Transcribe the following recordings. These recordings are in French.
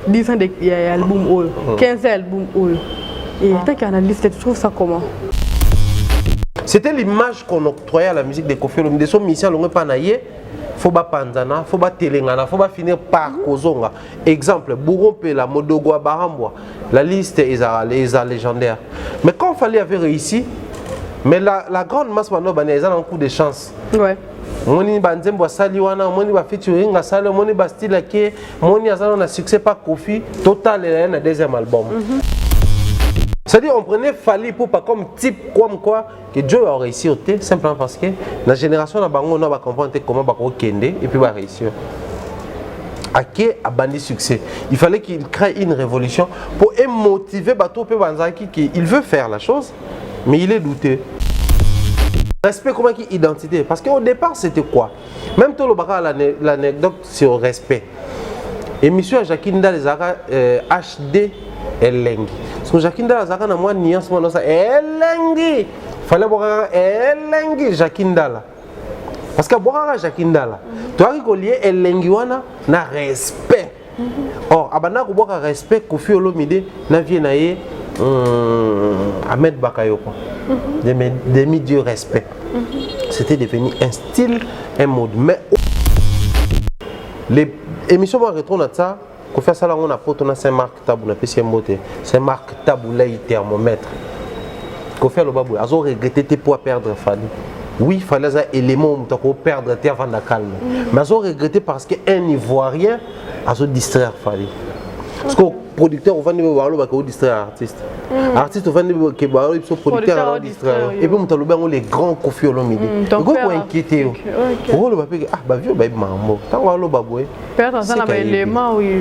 10 ans d'album, 15 albums. Et tant qu'il y a une liste, tu trouves ça comment? C'était l'image qu'on octroyait à la musique de Koffi Olomide. Son mission, l'on pas naïe. Faut pas panzana, faut pas telengana, faut pas finir par kozonga. Exemple, Bourron Pela, Modogwa, Barambwa. La liste est légendaire. Mais quand il fallait avoir réussi, mais la grande masse maintenant, ils ont un coup de chance. Ouais. Moni banzembo saliwana, moni ba featuring a sali, moni ba styleake, moni azana na succès pas Koffi, total et un deuxième album. C'est-à-dire on prenait Fally pour pas comme type comme quoi que Dieu a réussi au thé simplement parce que la génération na bango on va comprendre comment ba ko kende et puis va réussir. Ake a bandi succès. Il fallait qu'il crée une révolution pour motiver bateau pe banzaki qu'il veut faire la chose mais il est douté. Respect comme identité parce qu'au départ c'était quoi? Même tout le baka l'anecdote sur respect. Émission Jakinda les Zara HD Elengi. Parce que Jakinda les Zara na moi nuance moi ça Elengi. Fallait boire Elengi Jakinda là. Parce que boire Jakinda là. Tu as relié Elengi wana na respect. Or abana ko boire respect Koffi Olomide na vie na ye Ahmed Bakayoko. Demi-dieu respect. C'était devenu un style, un mode. Mais les émissions vont retourner à ça. Qu'on fait ça là, on a pote, on a Saint-Marc Tabou, on a PC Mbote. Saint-Marc Tabou, là, il thermomètre. Qu'on fait le babou. Ils ont regretté pour perdre Fally. Oui, il fallait un élément pour perdre terre avant la calme. Mais ils ont regretté parce qu'un Ivoirien a se distraire Fally. Parce que producteur, on va nous voir le distraire artiste. Artiste, on va nous voir le producteur distraire. Et puis on va les grands Koffi Olomide. Pourquoi vous inquiétez? Pourquoi le papier ah bah vieux bah maman. Tant qu'on va le baboué. Perdre ça dans l'élément oui.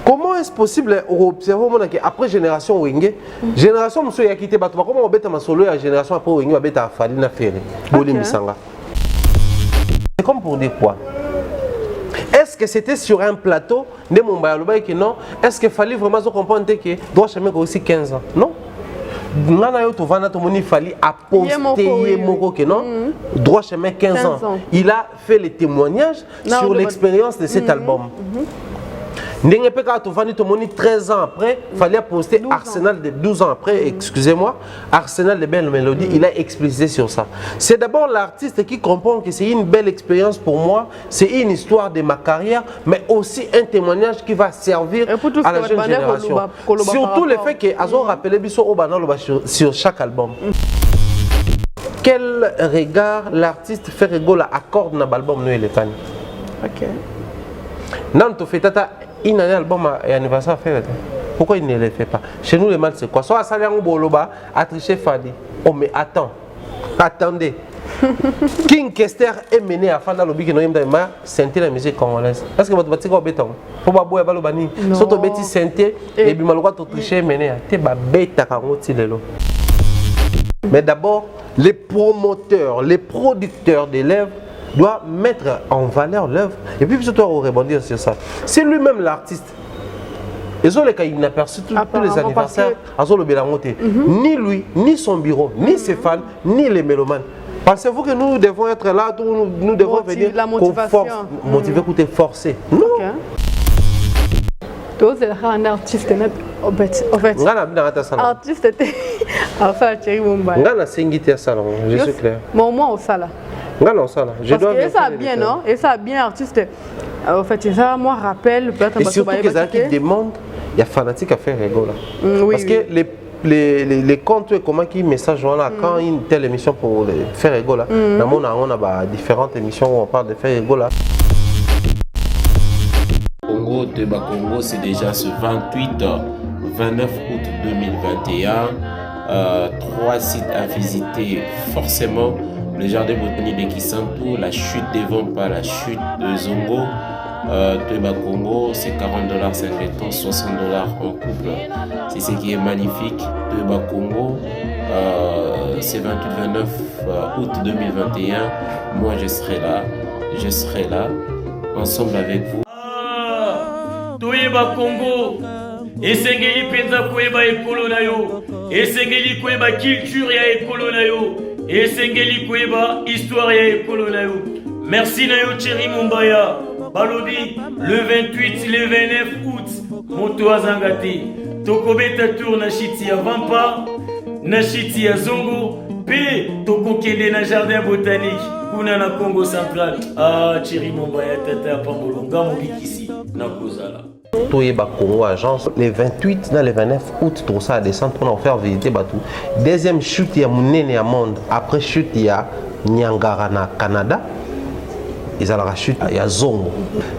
Comment est-ce possible observer après génération Wenge, génération monsieur a quitté bateau comment on bête ma solo la génération après Wenge va bête à Fally na faire. Boli misanga. C'est comme pour dire quoi? Est-ce que c'était sur un plateau de Mumbai que non? Est-ce qu'il fallait vraiment comprendre que droit chemin aussi 15 ans? Non. Il fallait apposter Moko que non? Droit chemin 15 ans. Il a fait les témoignages sur l'expérience de cet album. N'ayez pas qu'à 13 ans après, il fallait poster Arsenal de 12 ans après, excusez-moi, Arsenal de belles mélodies, il a explicité sur ça. C'est d'abord l'artiste qui comprend que c'est une belle expérience pour moi, c'est une histoire de ma carrière, mais aussi un témoignage qui va servir à la jeune génération. Surtout le fait qu'ils ont rappelé sur chaque album. Quel regard l'artiste fait rigoler accorde dans l'album Noël et Tani? Ok. Nanto fait tata. Il a un album et anniversaire à faire. Pourquoi il ne le fait pas? Chez nous, les mal, c'est quoi? Soit à Salian Boloba, à tricher Fally. Oh, mais attends. Attendez. King Kester est mené à Fanda Lobby qui n'a pas sentir la musique congolaise. Est-ce que votre bâtiment est béton? Pour pas boire le bani. Surtout bêtis sentir et puis malgré tout tricher mené à. T'es ba bête à mais d'abord, les promoteurs, les producteurs des lèvres doit mettre en valeur l'œuvre et puis surtout rebondir sur ça. C'est lui-même l'artiste. Ils ont les cas inaperçus tous les anniversaires à le Bélangoté. Ni lui, ni son bureau, ni ses fans, ni les mélomanes. Pensez-vous que nous devons être là, nous devons venir motiver, écouter, forcer? Non. Toi, c'est un artiste. En fait, artiste était enfin Thierry Mumbai. Je suis clair. Mais au moins au sala. Non, ça là. Et ça bien, non? Et ça bien artiste. En fait, ça moi rappelle peut-être. Et surtout que ça qui demande, il y a fanatique à faire rigoler. Parce que les comptes comment qui message là quand une telle émission pour faire rigoler. Dans mon on a différentes émissions où on parle de faire rigoler. Congo, Teba Congo, c'est déjà ce 29 août 2021. 3 sites à visiter forcément. Le jardin botanique de Kisantou, la chute des vents par la chute de Zongo, Teba Congo, c'est $40 50 ans, $60 en couple. C'est ce qui est magnifique. Teba Congo, c'est 28-29 août 2021. Moi, je serai là, ensemble avec vous. Teba Congo, esengeli penza koyeba ekolo na yo, esengeli koyeba culture ya ekolo na yo. Et Sengeli Kweba, histoire et écolo na yo. Merci na yo Thierry Mumbaya. balobi le 28 le 29 août moto azangati tokobeta tour na chiti ya Vampa na chiti ya Zongo pe tokokende na jardin botanique kuna na Congo central. Ah Thierry Mombaya tata pambolonga mobikisi na kozala Toyeba Congo agence les 28 dans les 29 août tout ça descend pour nous faire visiter Batou. Deuxième chute il y a Munene à monde après chute il y a Niangara na Canada. Ils ont la chute il y a Zongo.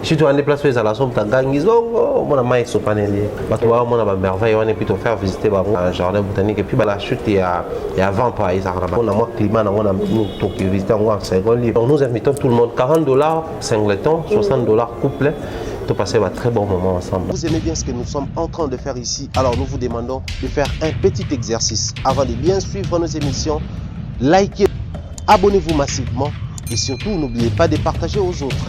Chute on déplace ils ont la somme tangangi Zongo mon amai sopaneli. Batou wa mon aba merveille on est plutôt faire visiter un jardin botanique et puis la chute il y a Vampa ils ont on a moins climat on a nous tout visiter en second livre. Donc nous invitons tout le monde $40 singleton, $60 couplet. De passer un très bon moment ensemble. Vous aimez bien ce que nous sommes en train de faire ici, alors nous vous demandons de faire un petit exercice. Avant de bien suivre nos émissions, likez, abonnez-vous massivement et surtout n'oubliez pas de partager aux autres.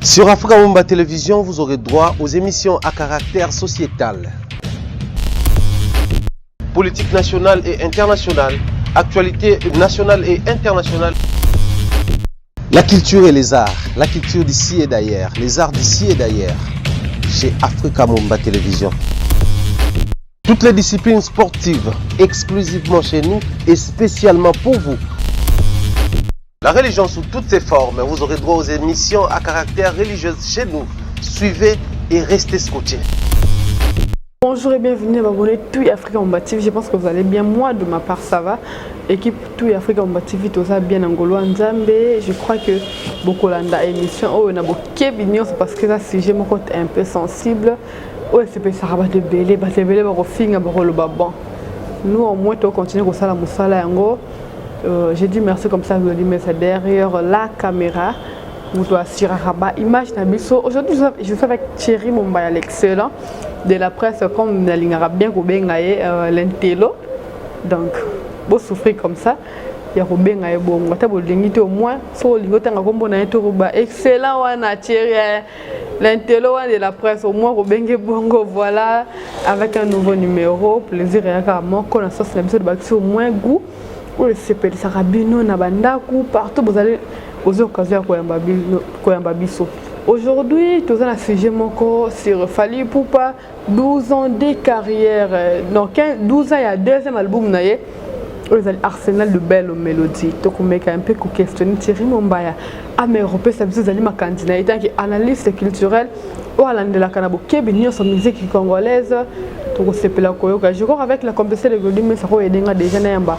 Sur Africa Mumba Télévision, vous aurez droit aux émissions à caractère sociétal. Politique nationale et internationale, actualité nationale et internationale. La culture et les arts, la culture d'ici et d'ailleurs, les arts d'ici et d'ailleurs, chez Africa Mumba Télévision. Toutes les disciplines sportives, exclusivement chez nous et spécialement pour vous. La religion sous toutes ses formes, vous aurez droit aux émissions à caractère religieux chez nous. Suivez et restez scotchés. Bonjour et bienvenue à m'abonner Tout Africa Mumba TV. Je pense que vous allez bien. Moi, de ma part, ça va. Équipe Tout Africa Mumba TV, tout ça bien angolo Nzambe. Je crois que beaucoup d'anda émission, oh, on a beaucoup de parce que ça, sujet mon côté un peu sensible. Oh, c'est pas ça va de belé, bah c'est belé, bah au fin, bah le babon. Nous, au moins, on continue comme ça la moussala yango. J'ai dit merci comme ça, je dis mais c'est derrière la caméra. Vous doit assurer rabat image nabiso. Aujourd'hui, je suis avec Thierry Mombaya l'excellent de la presse comme Nalingara bien Robengaye l'intello. Donc, vous souffrez comme ça. Il y a Robengaye bon, vous avez au moins so lingota ngombo na Roba excellent wana Thierry l'intello de la presse au moins Robengue bongo voilà avec un nouveau numéro plaisir et carrément connaissance nabiso de bâtir au moins goût. Ou le CPL Sarabino na bandaku partout vous allez aux occasions Koyamba Biso. Aujourd'hui, tout un sujet sur Fally Ipupa, 12 ans de carrière. Donc 12 ans, il y a deuxième album naie. Arsenal de belles mélodies. Donc on met un peu questionner Thierry Mombaya. Ah mais européen ça veut dire ma candidat étant qui analyste culturel ou à l'ande de la Canabo Kébinio sur musique congolaise. Donc c'est pour la Koyoka. Je crois avec la compétition de Goldi mais ça va aider déjà n'ayamba.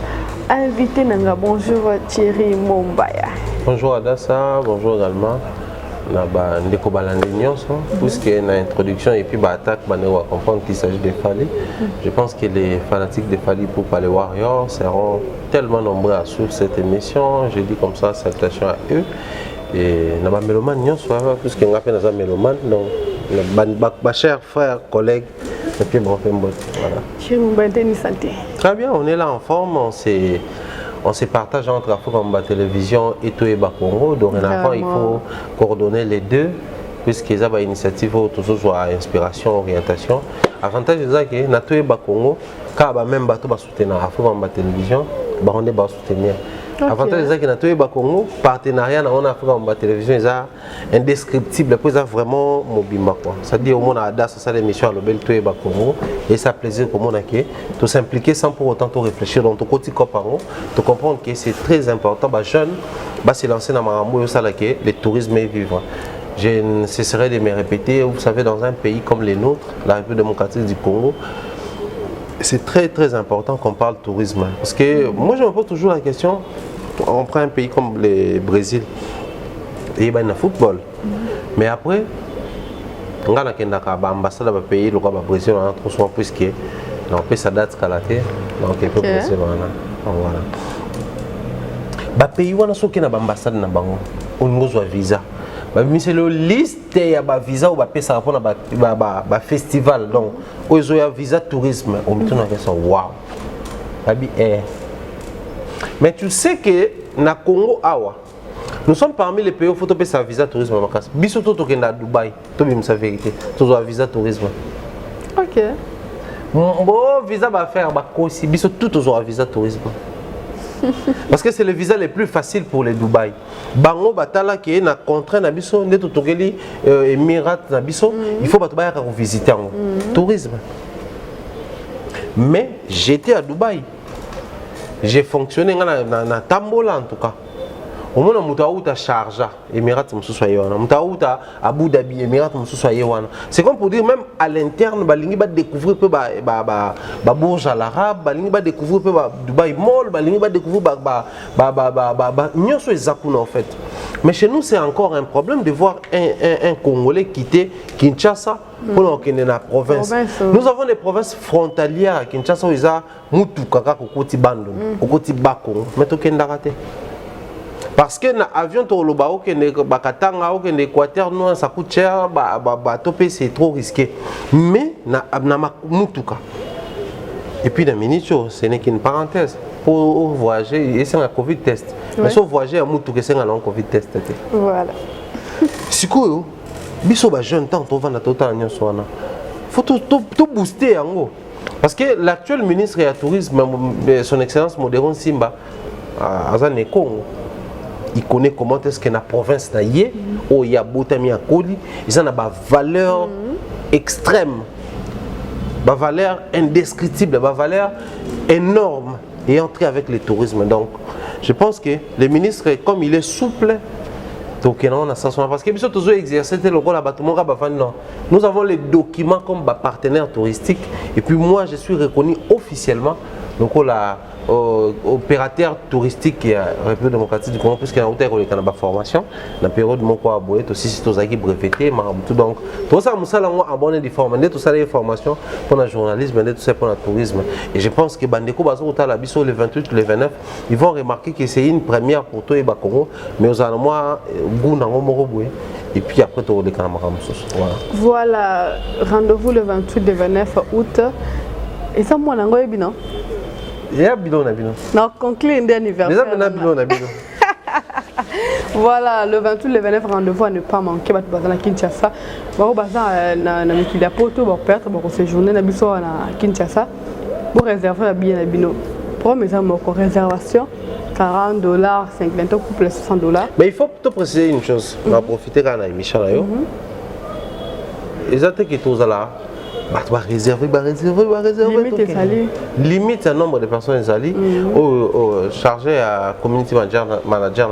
Invité Nanga, bonjour Thierry Mombaya. Bonjour Adassa, bonjour également. Ndeko Balande Nyonso, puisqu'il y a une introduction et puis attaque, on va comprendre qu'il s'agit de Fally. Je pense que les fanatiques de Fally Ipupa les Warriors seront tellement nombreux à suivre cette émission. Je dis comme ça, salutations à eux. Et Naba Méloman Nyonso, puisqu'il y a un Méloman, donc ma chère frère, collègue, et puis bon, voilà. Thierry Mombaya, santé. Très bien, on est là en forme, on se partage entre Africa Mumba Télévision et Toyeba Congo. Dorénavant, il faut coordonner les deux, puisqu'ils ont une initiative toujours sur inspiration, orientation. Avantage c'est que na Toyeba Congo, quand même bateau va soutenir Africa Mumba Télévision, on est soutenir. Avantage c'est que na Toyeba Congo, partenariat na Africa Mumba Télévision, est indescriptible, puis ça vraiment mobimba quoi. C'est-à-dire au monde a das ça l'émission à l'obel Toyeba Congo et ça plaisir pour mon acquis, de s'impliquer sans pour autant réfléchir dans ton quotidien parent, de comprendre que c'est très important, bah jeune, bah se lancer dans ma ça là que le tourisme est vivant. Je ne cesserai de me répéter, vous savez dans un pays comme les nôtres, la République démocratique du Congo. C'est très très important qu'on parle tourisme parce que moi je me pose toujours la question, on prend un pays comme le Brésil et il y a le football mais après on a l'ambassade de pays le Brésil on a trop souvent puisque on peut ça date calaté donc il peut Brésil voilà ba pays wana soki na ambassade na bango on ngozwa visa mais c'est le liste ya ba visa ou ba pesa pour na ba festival donc ozo ya visa tourisme on me tourne question waouh abi mais tu sais que na Congo awa nous sommes parmi les pays où il faut payer sa visa tourisme en macasse biso to kenda à Dubaï to bim sa vérité to un visa tourisme OK bon visa ba faire ba kosi biso tout to un visa tourisme Parce que c'est le visa le plus facile pour les Dubaï. Bango batala qui est na contraint na biso neto tokeli Émirats na biso, il faut batubaya ka visiter en tourisme. Mais j'étais à Dubaï. J'ai fonctionné na Tambola en tout cas. Au moins muta uta Sharjah, Émirats mususu yewana. Muta uta Abu Dhabi, Émirats mususu yewana. C'est comme pour dire même à l'interne balingi ba découvrir peu ba Burj Al Arab, balingi ba découvrir peu ba Dubai Mall, balingi ba découvrir ba nyoso ezakuna en fait. Mais chez nous c'est encore un problème de voir un Congolais quitter Kinshasa pour aller dans la province. Nous avons des provinces frontalières à Kinshasa où ils ont mutuka ka kokoti bando, kokoti bako, mais to kendakate. Parce que l'avion Tolobao qui est Bakatanga ou qui est l'Équateur, ça coûte cher, c'est trop risqué. Mais na mutuka. Et puis la minute, ce n'est qu'une parenthèse. Pour voyager, c'est un Covid test. Mais si vous voyagez à mutuka, c'est un Covid test. Voilà. Si vous biso ba jeune temps, on va na total nyoswana. Faut tout booster en gros. Parce que l'actuel ministre du tourisme, son excellence Modéron Simba, à Congo. Il connaît comment est-ce que la province na yé, où il y a Boutami à Koli, ils ont des valeurs extrêmes, des valeurs indescriptibles, des valeurs énormes et entrer avec le tourisme. Donc, je pense que le ministre, comme il est souple, donc parce que nous avons les documents comme partenaire touristique et puis moi je suis reconnu officiellement donc opérateur touristique qui est République démocratique du Congo puisque y a une formation dans la période mon quoi aboyer aussi si tous qui breveté donc tout ça nous allons abonner des formations tout ça les formations pour le journalisme tout ça pour le tourisme et je pense que bandeko bazo la biso le 28 le 29 ils vont remarquer que c'est une première pour toi et Congo mais aux allons moi et puis après tu les voilà rendez-vous le 28 le 29 août et ça moi nango ebino. Il y a bilan na bilan. Non, conclure l'anniversaire. Voilà, le 28 le 29 rendez-vous à ne pas manquer bat bazana Kinshasa. Ba baza na mikili ya poto ba perdre ba séjourner na biso na Kinshasa. Pour réserver la billet na bino. Pour mes amis réservation $40, 50 couple $60. Mais il faut te préciser une chose, on va profiter quand on Michel là. Exactement que tous là bah réserver. Limite un nombre de personnes allées chargé à community manager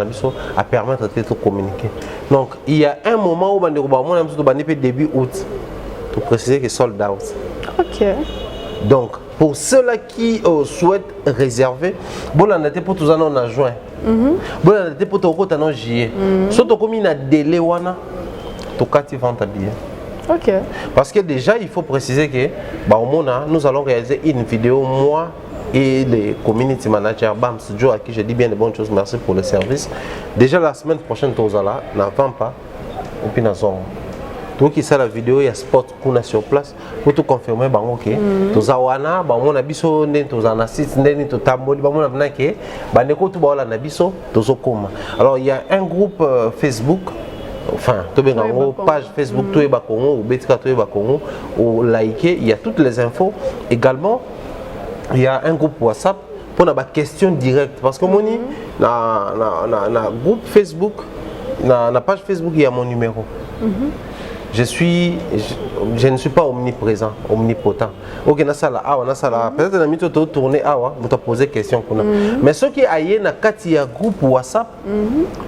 à permettre de tout communiquer. Donc il y a un moment où on a début août pour préciser que sold out. OK. Donc pour ceux-là qui souhaitent réserver, bon on a été pour tous en juin. Bon on a été pour tout en juillet. Surtout comme il y a délai wana to kati vente billet. OK. Parce que déjà, il faut préciser que nous allons réaliser une vidéo, moi et les community managers, Bams Joe, à qui je dis bien de bonnes choses, merci pour le service. Déjà la semaine prochaine, tu là, n'attends pas, et puis nous avons. Donc, il y a la vidéo, il y a spot qu'on a sur place pour tout confirmer. Ok, tu as wana, on a biso, tu as assist, tu as tamoli, on a venu alors, il y a un groupe Facebook. Enfin, tu as une page Facebook, tu es Congo, ou Betika, tu es Congo, ou liker, il y a toutes les infos. Également, il y a un groupe WhatsApp pour la question directe. Parce que moi, dans le groupe Facebook, dans la page Facebook, il y a mon numéro. Je ne suis pas omniprésent, omnipotent. Ok, peut-être que tu as tourné, tu as posé question. Mais ceux qui aillent dans le groupe WhatsApp,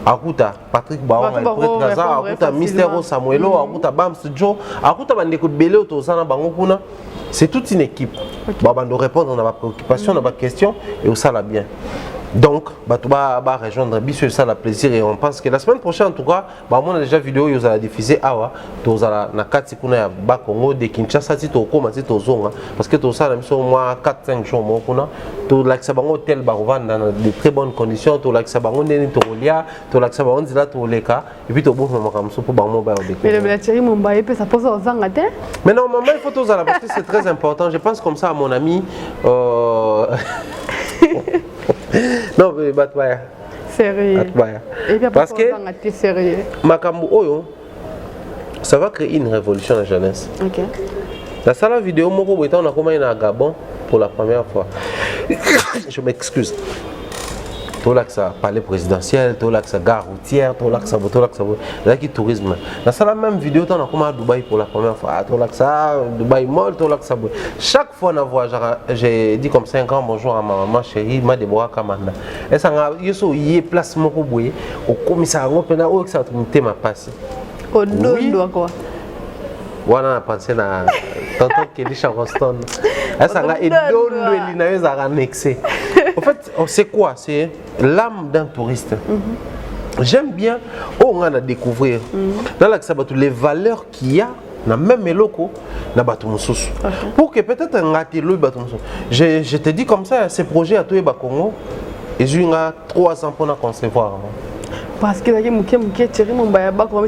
Aruta, Patrick Baron, Alfred Gaza, Aruta, Mister Samuelo, Aruta, Bams Joe, Aruta, c'est toute une équipe. On doit répondre à ma préoccupation, à ma question, et ça va bien. Donc, tu vas rejoindre Bissou, ça la plaisir et on pense que la semaine prochaine en tout cas, on a déjà vidéo ils ont diffusé awa, tu as na kati kuna ya Bakongo de Kinshasa ti to koma ti to zonga parce que tout ça na biso moi 4-5 jours mo kuna to lakisa bango hôtel barovanda dans de très bonnes conditions to lakisa bango ndeni to lia to lakisa bango ndila to leka et puis to bon makamso pour bango ba de. Mais le Thierry Mumbai peut ça pose aux zangate. Mais normalement il faut tous à la parce que c'est très important. Je pense comme ça à mon ami non, mais sérieux. Parce que Makambu Oyo, ça va créer une révolution dans la jeunesse. OK. La salle vidéo, on a commencé à Gabon pour la première fois. Je m'excuse. tout là que ça palais présidentiel, tout là que ça gare routière, tout là que ça là qui tourisme. Dans ça la même vidéo on a comme à Dubaï pour la première fois, tout là que ça Dubaï Mall, tout là que ça. Chaque fois on voit j'ai dit comme ça un grand bonjour à ma maman chérie, ma Déborah Kamanda. Et ça yeso y place moko boye au commissariat pena o que ça te ma passe. Au dondo quoi. Voilà, on pensé à tonton Kelly Charleston. Ça a été annexé. En fait, c'est quoi? C'est l'âme d'un touriste. J'aime bien, on a découvrir dans les valeurs qu'il y a dans même locaux na Batumoussous. Pour que peut-être un gâté le Batumoussous. Je te dis comme ça, ces projets à tout le Congo, ils ont 3 ans pour concevoir. Parce que là, je Thierry Mumbaya, comment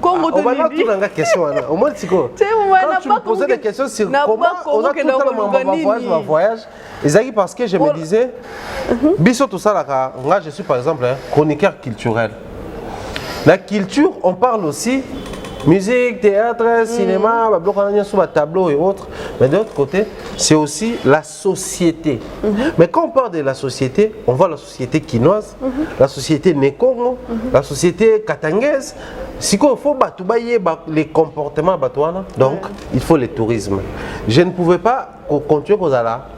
Congo on va tout dans la question. Au moins, quand tu me posais des questions sur comment on a tout le temps voyage, parce que je me disais, biso tout ça là, moi je suis par exemple chroniqueur culturel. La culture, on parle aussi musique, théâtre, cinéma, tableau et autres. Mais de l'autre côté, c'est aussi la société. Mais quand on parle de la société, on voit la société quinoise, la société Nekongo, la société katangaise. Si il faut les comportements batouana, donc il faut le tourisme. Je ne pouvais pas continuer aux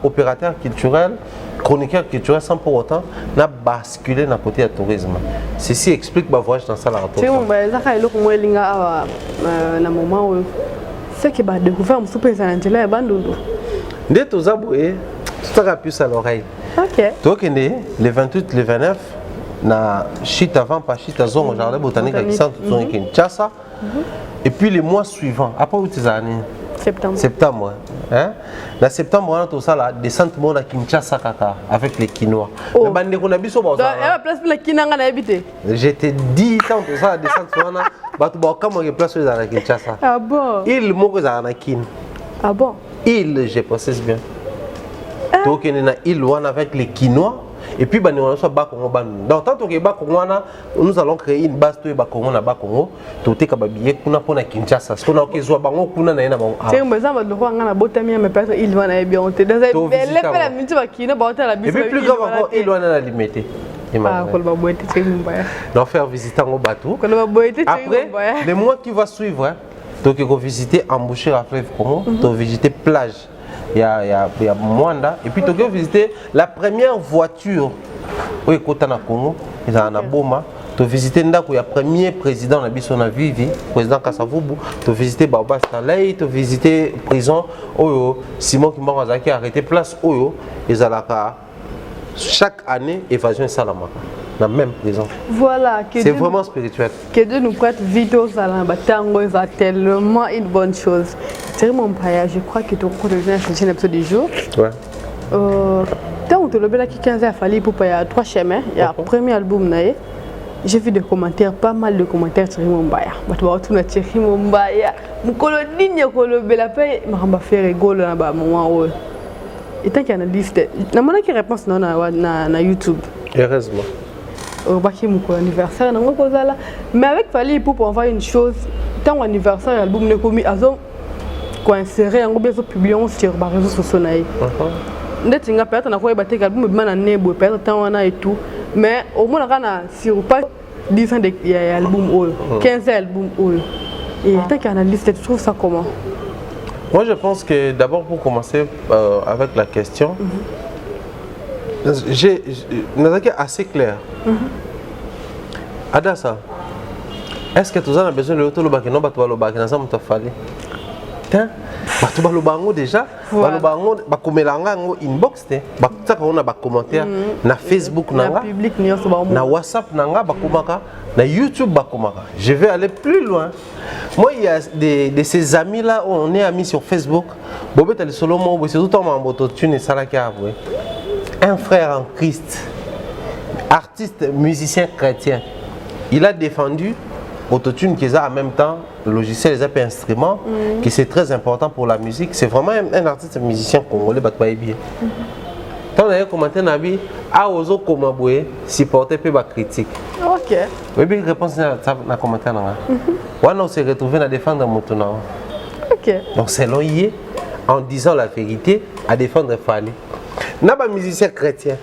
opérateurs culturels, chroniqueur culturel sans pour autant basculer dans le côté du tourisme. Ceci explique ma voyage dans ça la rapport. C'est que bah découvrir un super Angela et Bandundu. Dès tout ça, tout a pu à l'oreille. Ok. Donc le 28, le 29, na chita avant pas chita zone au jardin botanique à centre zone Kinshasa. Et puis les mois suivants, après où tes années? Septembre. Septembre. Hein? Dans septembre, on a tout ça là, descente à Kinshasa kaka avec les Quinois. Mais bande qu'on a biso ba ça. La place pour les Quinois on a habité. J'étais 10 ans tout ça descente on a batu ba comme on place dans la Kinshasa. Ah bon. Il moko za na kin. Ah bon. Il je processe bien. Donc on est na il on avec les Quinois. Et puis on soit bas Congo ban. Donc tant que bas Congo nous allons créer une base to bas Congo na bas Congo to te ka babiye kuna pona Kinshasa. Parce qu'on a kezwa bango kuna na ena bango. C'est mais ça va le nga na botami mais personne il va na bien on te dans la minute ba kino ba la bise. Et puis plus grave encore il va na limiter. Ah ko ba boete te Mumbaya. Donc faire visiter ngo bateau. Ko ba boete te Mumbaya. Après le mois qui va suivre donc il faut visiter emboucher la fleuve Congo, to visiter plage. Il y a Mwanda et puis tu peux visiter la première voiture au Kotana Congo, ils ont Boma. Tu visiter le premier président de la Vivi, président Kassavubu, tu visiter Baba Stanley, tu visiter prison Oyo, Simon Kimbarazaki a arrêté place Oyo, ils ont chaque année évasion Salamaka. Dans la même prison. Voilà, c'est vraiment spirituel. Que Dieu nous prête vite au Salamba, tango est tellement une bonne chose. C'est mon paya, je crois que tu as cherché un épisode du jour. Ouais. Tant que tu as dit 15 ans, il fallait pour payer 3 chemins. Il y a le premier album, j'ai vu des commentaires, pas mal de commentaires sur mon paya. Tu vas retourner sur mon paya. Mon colonine, je vais faire rigolo là-bas. Et tant qu'il y a une liste, il y a une réponse sur YouTube. Heureusement. Mon anniversaire, mais avec Fali pour envoyer une chose, tant anniversaire, l'album ne commis à zone, quoi insérer en gros bien publié sur les réseaux sociaux. Net nga peut-être na quoi battre l'album mais na nebo peut-être tant on a et tout, mais au moins on a sur pas 10 ans d'album 15 albums et tant qu'il y a une liste, tu trouves ça comment? Moi je pense que d'abord pour commencer avec la question. J'ai assez clair. Adassa, est-ce que tu as besoin de l'auto le bac non tu vas le bac dans ça me fallu. Tiens, tu vas le bango déjà, le bango ba komelanga ngo inbox te, ba ça on a ba commentaire na Facebook nanga, na WhatsApp nanga ba komaka, na YouTube ba komaka. Je vais aller plus loin. Moi il y a de ces amis là, on est amis sur Facebook. Bobet le solo mo, c'est tout en moto tune ça là qui a avoué. Un frère en Christ, artiste, musicien chrétien, il a défendu autotune qui est en même temps logiciel, les instruments, qui c'est très important pour la musique. C'est vraiment un artiste musicien congolais, bien. Quand on a commenté Nabi, a osé comaboué, supporter peu la critique. Ok. Oui, bien réponse na commentaire là. On s'est retrouvé à défendre Moutona. Ok. Donc c'est l'on y est en disant la vérité à défendre Fali. Naba musicien chrétien.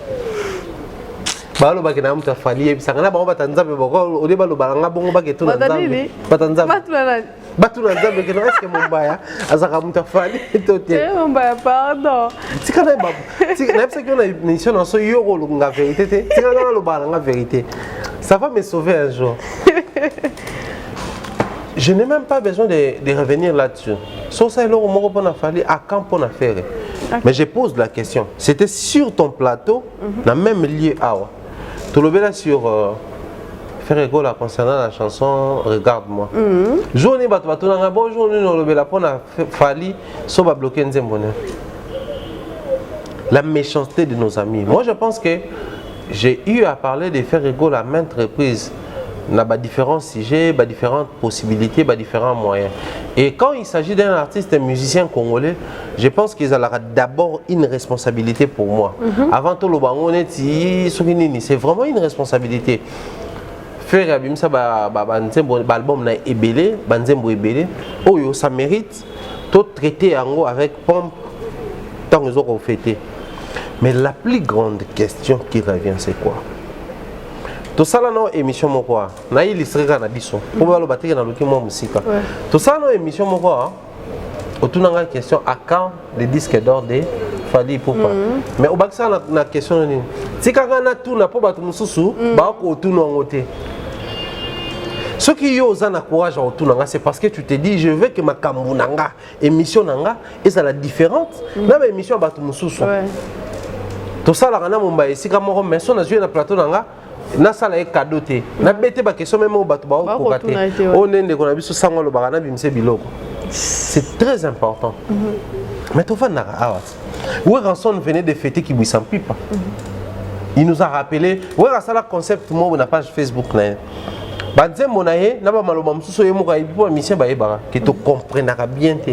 balo ba kena muta fali et ça ngana ba batanza be boko ode balo balanga bongo ba keto na nzambe batanza batu na nzambe kena est-ce que mombaya azaka muta fali tote mombaya pardon tika na babu tika na pesa que na mission na so yoko lunga vérité te tika na lo balanga vérité ça va me sauver un jour. Je n'ai même pas besoin de revenir là-dessus. Sauf ça, il a fallu à quand pour faire. Mais je pose la question. C'était sur ton plateau, dans le même lieu. Tu l'as vu là sur faire écho là concernant la chanson Regarde-moi. Journée bateau na bon journée no lobela pona fali so ba bloquer nzembone. La méchanceté de nos amis. Moi je pense que j'ai eu à parler de faire écho à maintes reprises. On a différents sujets, différentes possibilités, différents moyens. Et quand il s'agit d'un artiste, un musicien congolais, je pense qu'ils ont d'abord une responsabilité pour moi. Avant tout, c'est vraiment une responsabilité. Faire l'album na ebele, banzembo ebele, oh ça mérite tout traiter avec pompe tant qu'ils ont fêté. Mais la plus grande question qui revient, c'est quoi? Tout ça là, émission mon quoi, na illustré na biso. Pour voir le batterie na loki mo musique. Tout ça là, émission mon quoi. Autour de la question à quand les disques d'or de Fally Ipupa. Mais au bac ça na question ni. Si quand on a tout na pour battre mususu, ba ko tout no ngote. Ce qui y a na courage autour nanga, c'est parce que tu te dis je veux que ma kambunanga émission nanga et ça la différente. Na ma émission battre mususu. Tout ça là na mumba ici comme on met son na plateau nanga. Na sala e cadeau te na bete ba question même au bato ba ko kate on ende ko na biso sango lo bagana bimse biloko c'est très important. Mais tu vas na awat ouais Ranson venait de fêter qui buissant pipa il nous a rappelé ouais sala concept mo na page Facebook na banze monaye na ba maloba msuso ye mo ka ipo mission ba yeba que tu comprendras bien te.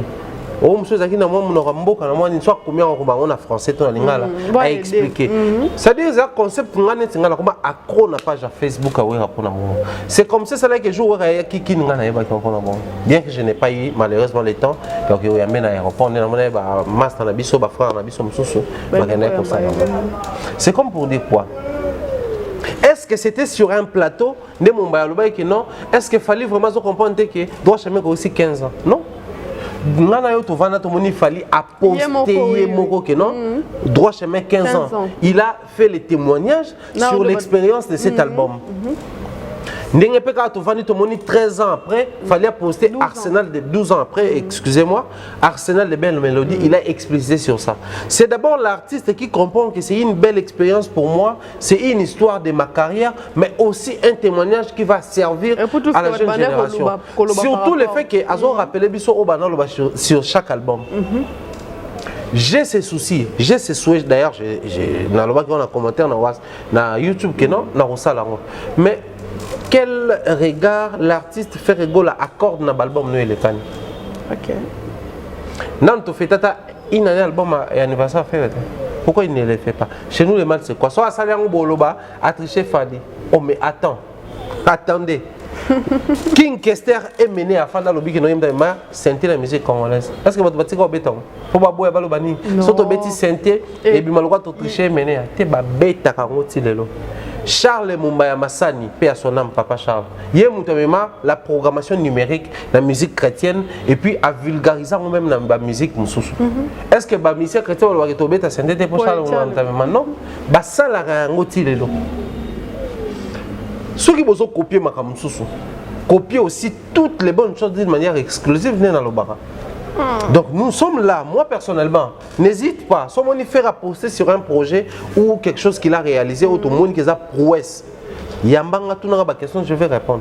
Oh, monsieur Zaki, na moi, mon soit combien on a français, tout lingala à expliquer. C'est-à-dire, c'est un concept qu'on a net comme accro na page à Facebook à voir pour moi. C'est comme ça là que je vois qui n'a pas bien que je n'ai pas eu malheureusement le temps. Donc il y a un aéroport, on est à master na biso, ba frère na biso mususu, ba comme ça. C'est comme pour dire quoi? Est-ce que c'était sur un plateau de Mombaya que non? Est-ce qu'il fallait vraiment comprendre que doit jamais aussi 15 ans? Non. Il fallait apposter Moko que non droit chemin 15 ans. Il a fait les témoignages sur l'expérience de cet album. N'engé pas quand tu vas 13 ans après, il fallait poster Arsenal de 12 ans après, excusez-moi, Arsenal de belles mélodies, il a explicité sur ça. C'est d'abord l'artiste qui comprend que c'est une belle expérience pour moi, c'est une histoire de ma carrière, mais aussi un témoignage qui va servir à la jeune génération. Surtout le fait que Azo rappelé Bisso Obana sur chaque album. J'ai ces soucis, j'ai ces souhaits. D'ailleurs, dans le commentaire dans YouTube, mais quel regard l'artiste fait rigoler accorde dans l'album Noël Lekani. Ok. Non, tu fais tata une année album et anniversaire fait. Pourquoi il ne le fait pas? Chez nous le mal c'est quoi? Soit à salaire ou boloba, à tricher Fally. Oh mais attends, attendez. King Kester est mené à Fanda Lobi qui n'aime pas sentir la musique congolaise. Est-ce que votre bâtiment est béton? Faut pas boire balobani. Surtout bêtis sentir et puis malgré tout tricher mené. T'es ba bête à caroti lelo. Charles Mumbaya Massani, paix à son âme, papa Charles. Il y a la programmation numérique, la musique chrétienne, et puis à vulgariser même la musique moussoussou. Est-ce que la musique chrétienne va être obéie à cette pour Charles Mumbaya? Non. Ça la rangoti lelo. Ceux qui veulent copier ma moussoussou, copier aussi toutes les bonnes choses d'une manière exclusive dans le bara. Donc nous sommes là, moi personnellement, n'hésite pas, soit on y fait poster sur un projet ou quelque chose qu'il a réalisé, ou tout le monde qui a prouesse. Yambanga tout n'a pas question, je vais répondre.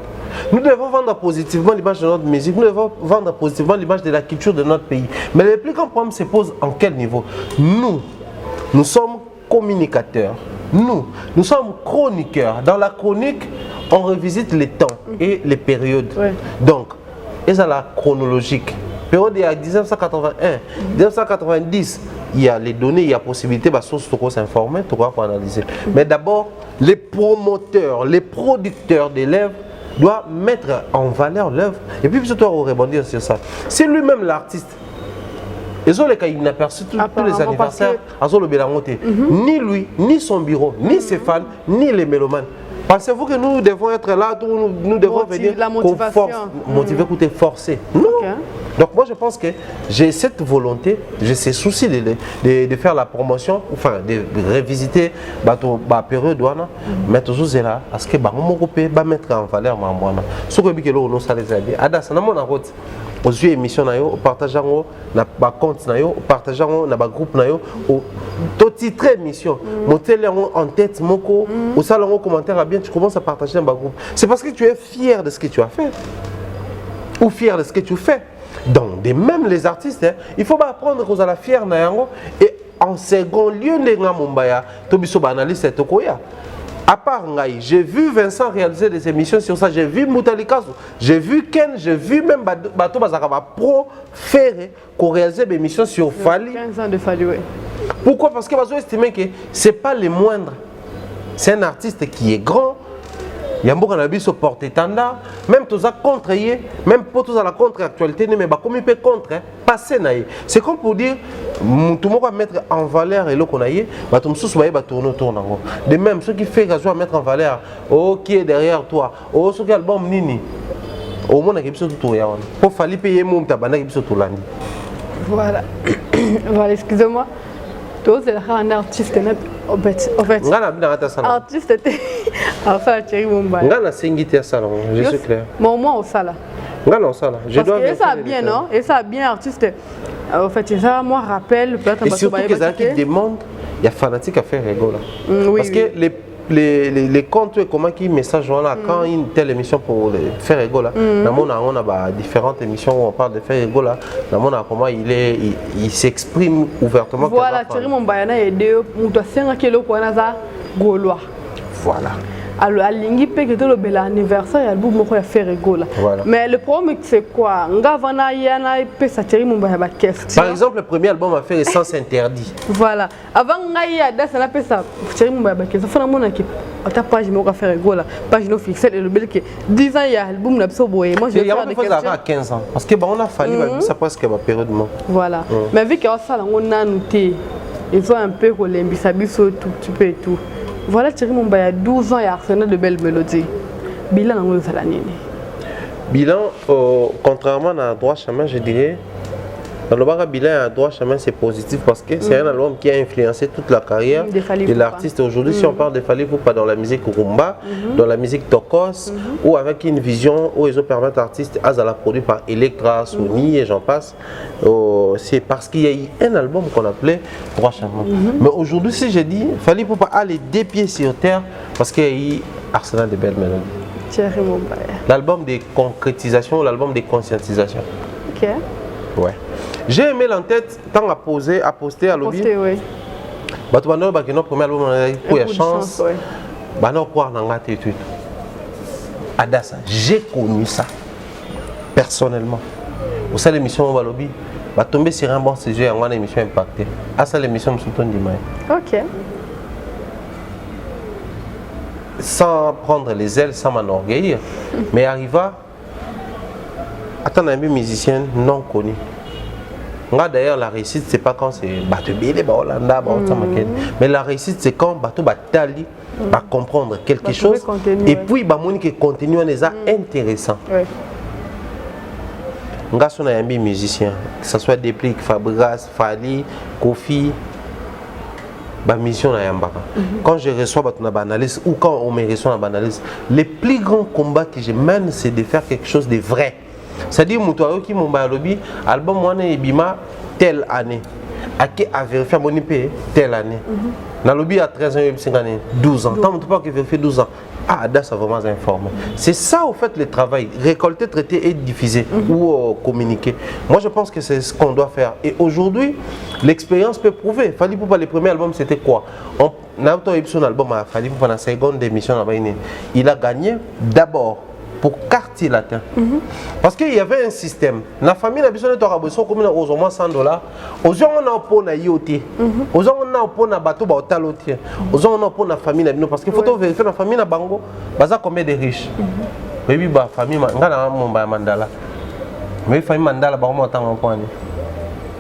Nous devons vendre positivement l'image de notre musique, nous devons vendre positivement l'image de la culture de notre pays. Mais le plus grand problème se pose en quel niveau? Nous sommes communicateurs, nous sommes chroniqueurs. Dans la chronique, on revisite les temps et les périodes. Donc, et ça la chronologique. Période il y a 1981, 1990, il y a les données, il y a possibilité de s'informer, de analyser. Mais d'abord, les promoteurs, les producteurs des l'œuvre doivent mettre en valeur l'œuvre. Et puis, surtout, rebondir sur ça. C'est lui-même l'artiste. ils ont les cas inaperçus tous les anniversaires ni lui, ni son bureau, ni ses fans, ni les mélomanes. Pensez-vous que nous devons être là, nous devons venir motiver, coûter, forcer? Non. Okay. Donc moi je pense que j'ai cette volonté, j'ai ce souci de faire la promotion, enfin de revisiter la période douane, mais toujours c'est là, parce que on mettre en valeur ma moine. Ce que nous ça les amis. Ada ça na mon route. Aux yeux émission na yo, partageant na ba compte na yo, partageant na ba groupe na yo, au titre émission, monter en tête moko, au salon commentaire bien, tu commences à partager dans ba groupe. C'est parce que tu es fier de ce que tu as fait ou fier de ce que tu fais. Donc, de même les artistes, hein, il faut pas apprendre aux à la fière na yango et en second lieu nenga mumbaya, to biso ba analyse tokoya. À part Ngaï, j'ai vu Vincent réaliser des émissions sur ça, j'ai vu Moutalikazo, j'ai vu Ken, j'ai vu même Bato Bazaraba Pro faire qu'on réalise des émissions sur Fali. 15 ans de Fali, oui. Pourquoi? Parce que Bazo estime que ce n'est pas les moindres. C'est un artiste qui est grand. Il y a beaucoup de porté tanda, même tous à contre, même pour tous à la contre-actualité, mais comme il peut contre, passer naïe. C'est comme pour dire, tout le monde va mettre en valeur et l'eau qu'on a eu, tout le monde va tourner autour. De même, ceux qui font raison à mettre en valeur, oh qui est derrière toi, oh ce qui est album nini, au moins il y a tout le pour falloir payer mon tabac, il y a tout l'année. Voilà, voilà, excusez-moi. Tous les artistes, en fait, artiste était enfin Thierry Mumba. Ngana singité salon, je suis clair. Mais au moins au sala. Ngana au sala. Je dois. Et ça bien non? Et ça bien artiste. En fait, ça moi rappelle peut-être. Et surtout que ça qui demande, il y a fanatique à faire rigoler. Parce que les comptes comment qui message là quand une telle émission pour faire rigoler. On a différentes émissions où on parle de faire rigoler. Comment il s'exprime ouvertement. Voilà, Thierry Mumba yana aidé pour toi 5 kilos pour naza gaulois. Voilà. Alors, à l'ingé peut que le bel anniversaire, il y a beaucoup de faire rigoler. Mais le problème c'est quoi? Ngavana yana peut s'attirer mon baba question. Par exemple, le premier album a fait Essence Interdit. Voilà. Avant ngaya da ça l'appelle ça s'attirer mon baba question. Faut na qui ta page me faire rigoler. Page no fixée le bel que 10 ans il y a album n'a pas boyer. Moi je vais faire des questions à 15 ans parce que on a fallu ça presque ma période moi. Voilà. Mais vu que ça on a noté ils ont un peu relembisa biso tout petit peu et tout. Voilà, Thierry Mumba, il y a 12 ans, il y a arsenal de belles mélodies. Bilan, on a l'année. Bilan, contrairement à droit chemin, je dirais, dans le bilan à droit chemin, c'est positif parce que c'est un album qui a influencé toute la carrière de l'artiste. Aujourd'hui, si on parle de Fali Poupa dans la musique rumba, dans la musique tokos, ou avec une vision où ils permettent l'artiste à la produit par Electra, Sony et j'en passe, c'est parce qu'il y a eu un album qu'on appelait Droit chemin. Mais aujourd'hui, si je dis, Fali Poupa a les deux pieds sur terre parce qu'il y a eu arsenal de belles mélodies. L'album de concrétisation, l'album de conscientisation. Ok. Ouais. J'ai aimé l'entête tant à poster à l'objet. Oui. Bah tu vas nous notre premier album pour la chance. Bah non quoi dans la tête. Adassa, j'ai connu ça personnellement. Pour ça l'émission on va lobby. Bah tomber sur un bon sujet en une émission impactée. À ça l'émission me soutient du mal. OK. Sans prendre les ailes, sans m'enorgueillir, mais arriva attends un musicien non connu. D'ailleurs, la réussite, c'est pas quand c'est Batubile, Hollanda, mais la réussite, c'est quand Bato Batali va comprendre quelque chose et puis Bamoni continue à être intéressant. Nga son un musicien, que ce soit Déplique, Fabregas, Fali, Kofi, mission na yambaka. Quand je reçois ma analyse ou quand on me reçoit ma analyse, les plus grands combats que je mène, c'est de faire quelque chose de vrai. C'est-à-dire que qui mon lobby album moi bima telle année à qui a vérifié mon IP telle année dans le lobby à 13 ans 12 ans tant que pas que vérifier 12 ans ça vraiment informé. C'est ça au fait le travail, récolter, traiter et diffuser ou communiquer. Moi je pense que c'est ce qu'on doit faire et aujourd'hui l'expérience peut prouver. Fali Poupa le premier album c'était quoi? On a son album à Fali Poupa la seconde émission il a gagné d'abord pour quartier latin. Parce qu'il y avait un système. La famille a besoin de toi comme aux moins $100. Aux gens on a pour na IoT. Aux gens on a pour na bateau baotalotier. Aux gens on a pour na famille parce qu'il faut vérifier la famille na bango. Baza combien de riches. Oui bah famille ngana mon ba mandala. Mais famille mandala ba mo tanga point.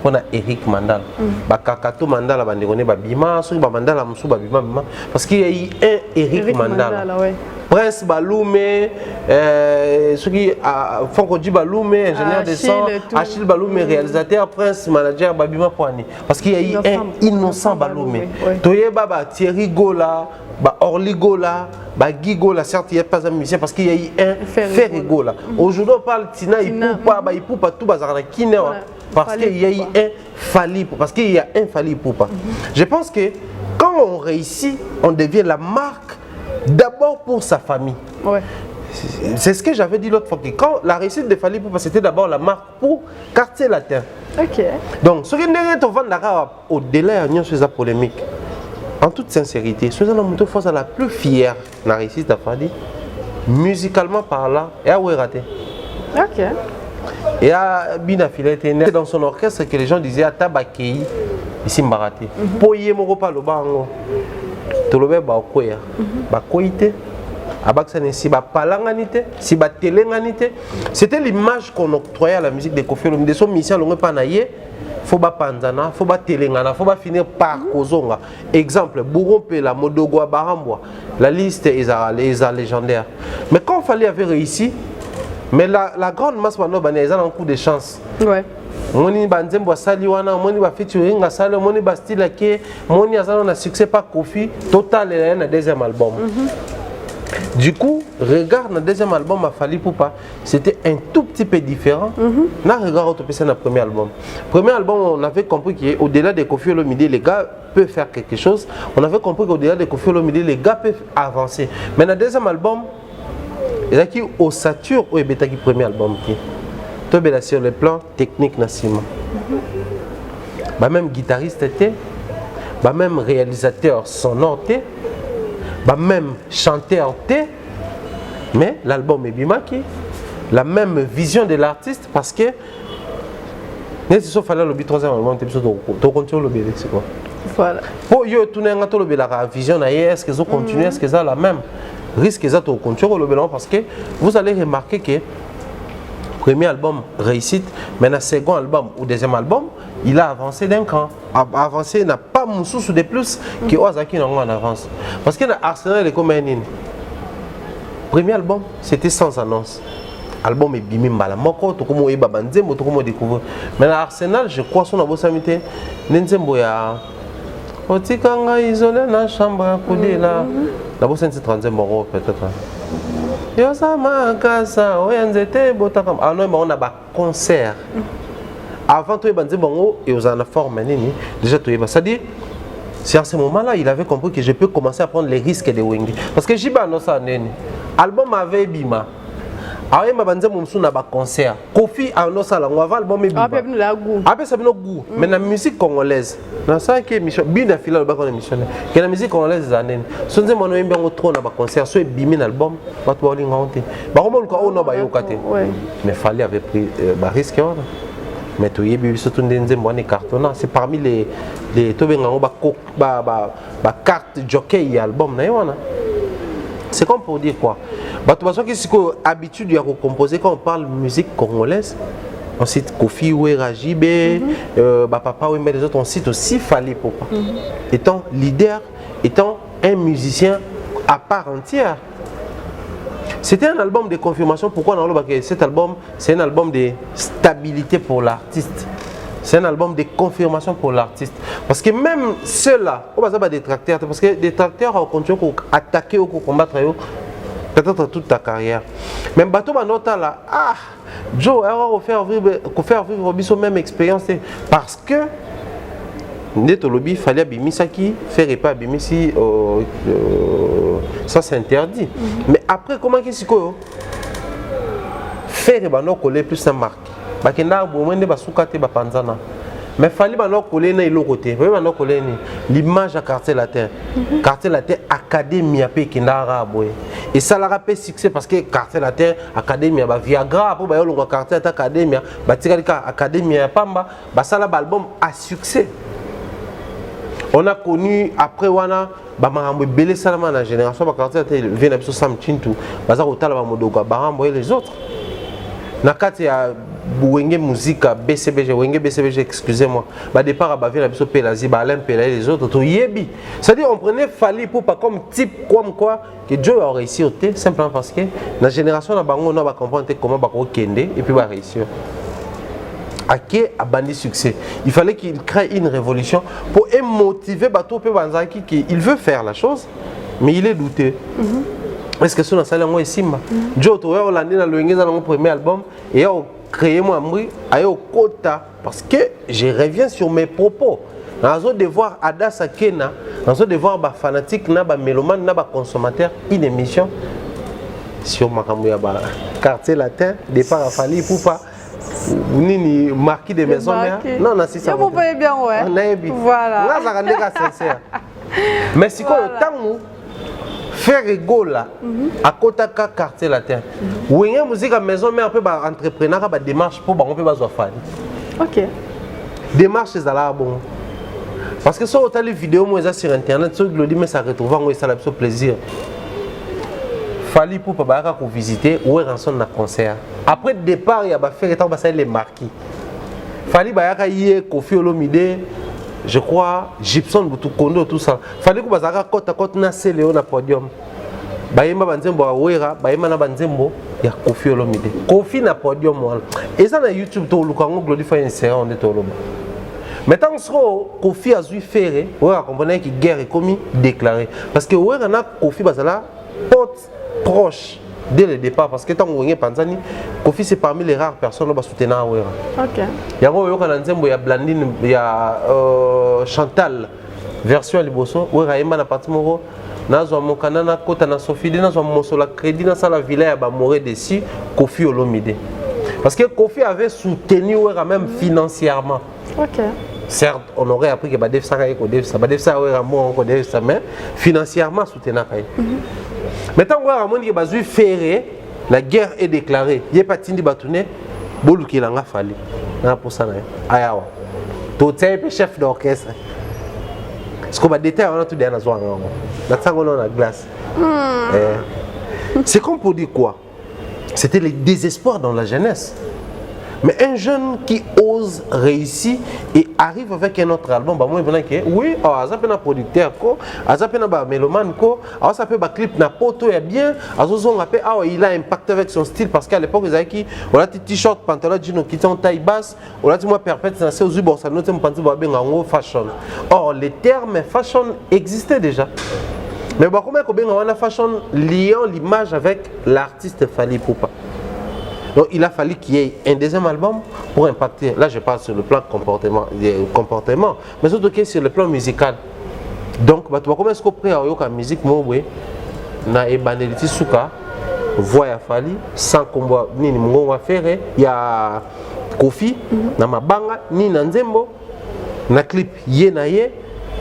on a Eric Mandala. Bakakato Mandala bandekone babima, soki ba Mandala musu babima bima parce qu'il y a eu un Eric Mandala. Ouais. Prince Baloumé, ceux qui font Baloumé, ingénieur de son, Achille Baloumé, réalisateur, Prince, manager, Babima Poani. Parce qu'il y a eu un innocent Baloumé. Toye Baba, Thierry Gola, Orly Gola, Guy Gola, certes il n'y a pas un musicien parce qu'il y a eu un Ferry Gola. Aujourd'hui on parle Tina, il poupa tout bazarna Kinewa. Parce qu'il y a eu un Fali, parce qu'il y a un Fali Poupa. Je pense que quand on réussit, on devient la marque d'abord pour sa famille. Ouais. C'est ce que j'avais dit l'autre fois. Que quand la réussite de Fali Poupa, c'était d'abord la marque pour Quartier Latin. Ok. Donc, ce qui est au-delà de la polémique, en toute sincérité, ce qui est la plus fière de la réussite de Fali, musicalement parlant, et à raté. Ok. Et à Bina Filete, dans son orchestre, que les gens disaient à Tabakei, ici Mbaraté. Poye Moropa Lobango. Tolobe ba koya ba koite abaksa si ba palanganite si ba telenganite. C'était l'image qu'on octroyait à la musique de Koffi Olomide. Son mission longue pas naie faut ba panzana faut ba telengana faut ba finir par kozonga. Exemple Bourompe la Modogo Barambwa, la liste est légendaire. Mais quand Fali avait réussi, mais la grande masse maintenant ils ont un coup de chance. Ouais. Moni banzembo sali wana moni ba featuring nga sali moni ba style ke moni azana na succès pas Koffi total et na deuxième album. Du coup, regarde le deuxième album a Fali Poupa, c'était un tout petit peu différent. Na regarde au PC na premier album. Premier album on avait compris qu'au-delà de Koffi Olomide les gars peuvent faire quelque chose. On avait compris qu'au-delà de Koffi Olomide les gars peuvent avancer. Mais dans le deuxième album, il y a qui au Satur ou est qui premier album qui sur le plan technique nassima. Même guitariste était, même réalisateur sonore était, même chanteur était, mais l'album est bimaki, la même vision de l'artiste parce que si fallait le troisième album, tu continues le bébé, c'est quoi? Voilà. Pour yo tourner la vision est-ce qu'ils ont continué, est-ce qu'ils ont la même risque qu'ils ont continué le bébé parce que vous allez remarquer que premier album réussite, mais dans le second album ou deuxième album, il a avancé d'un cran. Avancé, n'a pas mon sous de plus que Ozaki en avance. Parce que Arsenal est comme un premier album, c'était sans annonce. Album est bimim bala moko to komo yeba banzembo to komo découvrir. Mais Arsenal, je crois son abosamité nenzembo ya otikanga isolé na chambre à couder là. D'abord c'est 35 euros peut-être. Yo sama kasa oyanzete botakam ah non mais on a ba concert avant toi banze bongo et aux en forme nini déjà toi ça dit c'est à ce moment-là il avait compris que je peux commencer à prendre les risques de Wengi parce que Jiba no ça nini album avait bima aye mabanze mumsu na ba concert Koffi no ça la avant album bima après ça bino goût mais la musique congolaise na ça que mission bina fila ba kon émission que la musique congolaise zanene sonze mono yembi ngo trop na ba concert so bimi na album ba to linga honte ba ko molko o no ba yokate mais Fali avait pris ba risque on mais to yebi surtout nzembo ne cartonnant c'est parmi les tobenga ba carte jockey album na yona. C'est comme pour dire quoi? Qui est habitude à composer quand on parle de musique congolaise. On cite Koffi Ouera Jibé, Papa Ouembe, les autres. On cite aussi Fali Poupa. Étant leader, étant un musicien à part entière. C'était un album de confirmation. Pourquoi dans cet album, c'est un album de stabilité pour l'artiste. C'est un album de confirmation pour l'artiste. Parce que même ceux-là, on va avoir des détracteurs. Parce que des détracteurs ont continué à attaquer ou à combattre peut-être toute ta carrière. Même bateau banota là, ah, Joe, on va faire vivre la même expérience. Parce que Neto Lobby fallait Bimisaki, faire pas Bimisi, ça c'est interdit. Mais après, comment qu'est-ce qu'on faire coller plus un marque? Mais fallait coller l'image à Quartier Latin. Quartier Latin Académie à Pékinara. Et ça l'a rappelé succès parce que Quartier Latin Académie a Viagra pour le Quartier Académie, Académie à Pamba, ça l'a album à succès. On a connu après Wana Bamarambo Belé Salama la génération Quartier Latin vient à Sam Chintu, Bazar Otala Modoga Barambo et les autres. nakati ya Wenge musique BCBG Wenge BCBG excusez-moi ba départ à Baville biso Pelazi ba Alain Pelazi les autres to yebi c'est-à-dire on prenait Fally Ipupa comme type comme quoi que Dieu a réussi au thé simplement parce que la génération na bango on va comprendre comment ba ko kende et puis ba réussir Aké a bandi succès. Il fallait qu'il crée une révolution pour motiver Bato Pe Banzaki qu'il veut faire la chose, mais il est douté. Est-ce que c'est dans salle moi ici ma? Joe to Hollande na loinge dans mon premier album et a créé moi mbri ayo kota parce que je reviens sur mes propos. Nazo devoir Ada Sakena, nazo devoir ba fanatique na ba mélomane na ba consommateur une émission sur makambo ya ba quartier latin départ à Fally Ipupa. Nini marquis de maison mère non non c'est ça vous voyez bien ouais voilà là ça rend sincère mais si quoi le temps faire rigole à côté de quartier latin ou une musique à maison mère peut ba entrepreneur ba démarche pour ba on peut ba zo Fally OK démarche c'est là bon parce que ça autant les vidéos moi sur internet ceux qui le dit mais ça retrouve on ça la plaisir Fally Ipupa ba ko visiter ou rançon na concert après le départ il y a ba faire étant les marquis Fally ba yé Koffi Olomide je crois Gibson Butu Kondo tout ça Fally ko bazaka kota kota na Céléo na podium ba yemba banzembo wa wera ba yemba na banzembo ya Koffi Olomide Koffi na podium wala et ça na YouTube to lukango glorify insérer on est to loba maintenant Koffi a dû faire ouais comprendre que guerre est commis déclarée parce que ouais na Koffi bazala porte proche dès le départ parce que tant que Panzani Koffi c'est parmi les rares personnes qui soutenaient Awera. OK. Il y a il y a Blandine, il y a Chantal version liboso où Raïma na parti moro nazo mokana na kota na Sophie nazo mosola crédit na sala villa ya ba moré dessus Koffi Olomide. Parce que Koffi avait soutenu Awera même financièrement. OK. Certes, on aurait appris que Badef Saka ko Badef Saka Awera mo ko Badef Saka mais financièrement soutenu Kai. Maintenant, on va faire la guerre est déclarée. Il n'y a pas de tindi batouné. Boluki langa Fally. Na pour ça na. Ayawa. Tout est chef d'orchestre. Ce qu'on va détailler on a tout derrière na zoa ngo. Na tsango na glace. C'est comme pour dire quoi? C'était le désespoir dans la jeunesse. Mais un jeune qui ose réussir et arrive avec un autre album, bah moi je dis que oui, ça peut un producteur ko, ça peut un mélomane ko, ça peut un clip na poto est bien, il a impacté avec son style parce qu'à l'époque ils avaient qui, on a des t-shirt, pantalon jean qui sont en taille basse, on a dit moi perpète c'est aux ubor ça nous t'aime penser bah bien en fashion. Or les termes fashion existaient déjà. Mais bah comment on a fashion liant l'image avec l'artiste Fally Ipupa. Donc il a fallu qu'il y ait un deuxième album pour impacter. Là je parle sur le plan comportement, mais surtout que sur le plan musical. Donc comment est-ce qu'on prend la musique moi na ebaneliti suka voix ya Fally sans combat nini mungo wa faire il y a Koffi na mabanga ni na nzembo na clip ye na ye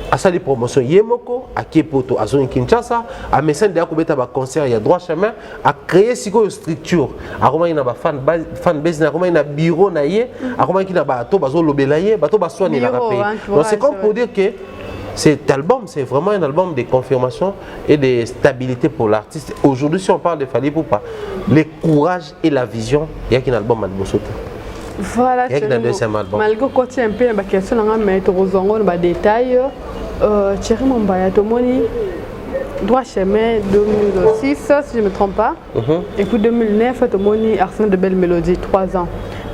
asali promotion yemoko a Kepoto a zone Kinshasa a message de akobeta ba concert ya droit chemin a créer siko structure a comment ina ba fan base na comment ina bureau na ye a comment ina ba to bazo lobela ye ba to ba soigner la pays. Donc c'est comme pour dire que cet album c'est vraiment un album de confirmation et de stabilité pour l'artiste. Aujourd'hui si on parle de Fally Ipupa, le courage et la vision, il y a qu'un album à Bosoto. Voilà, malgré quand tu es un peu dans la question, mais tu as des détails. Thierry Mombaya, tu as droit chemin 2006, si je ne me trompe pas. Et puis 2009, tu as Arsenal de Belle Mélodie, 3 ans.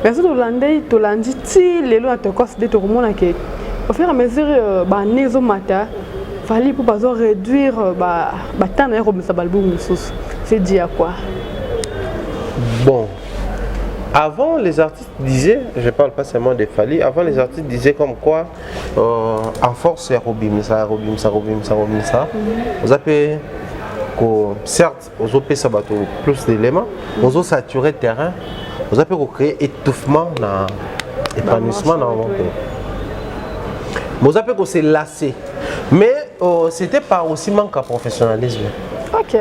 Mais si tu as dit, les lois te considèrent tout le monde. Au fur et à mesure, il fallait pour réduire le temps de l'album. C'est dit à quoi? Bon. Avant, les artistes disaient, je ne parle pas seulement de Fally, avant les artistes disaient comme quoi, en force, c'est Robimsa. Vous avez, certes, vous avez plus d'éléments, vous avez saturé le terrain, vous avez créé étouffement, épanouissement dans le monde. Vous avez se lassé. Mais c'était pas aussi manque à professionnalisme. Ok.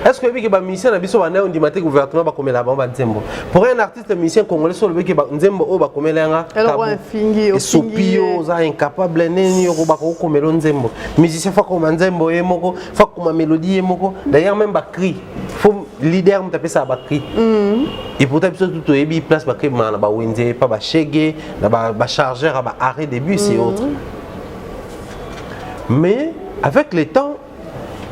Est-ce que les musiciens ont dit que ouvertement pour un artiste musicien congolais, sur le bec nzembo o bakomelanga sopio za incapable neni ko bakomelo nzembo musicien fa ko nzembo yemoko fa ko mélodie yemoko d'ailleurs même ba cri faut leader me taper ça batterie et pour taper tout et bi place ba na ba wende pas ba chege na ba chargeur ba arrêt de bus et autres. Mais avec le temps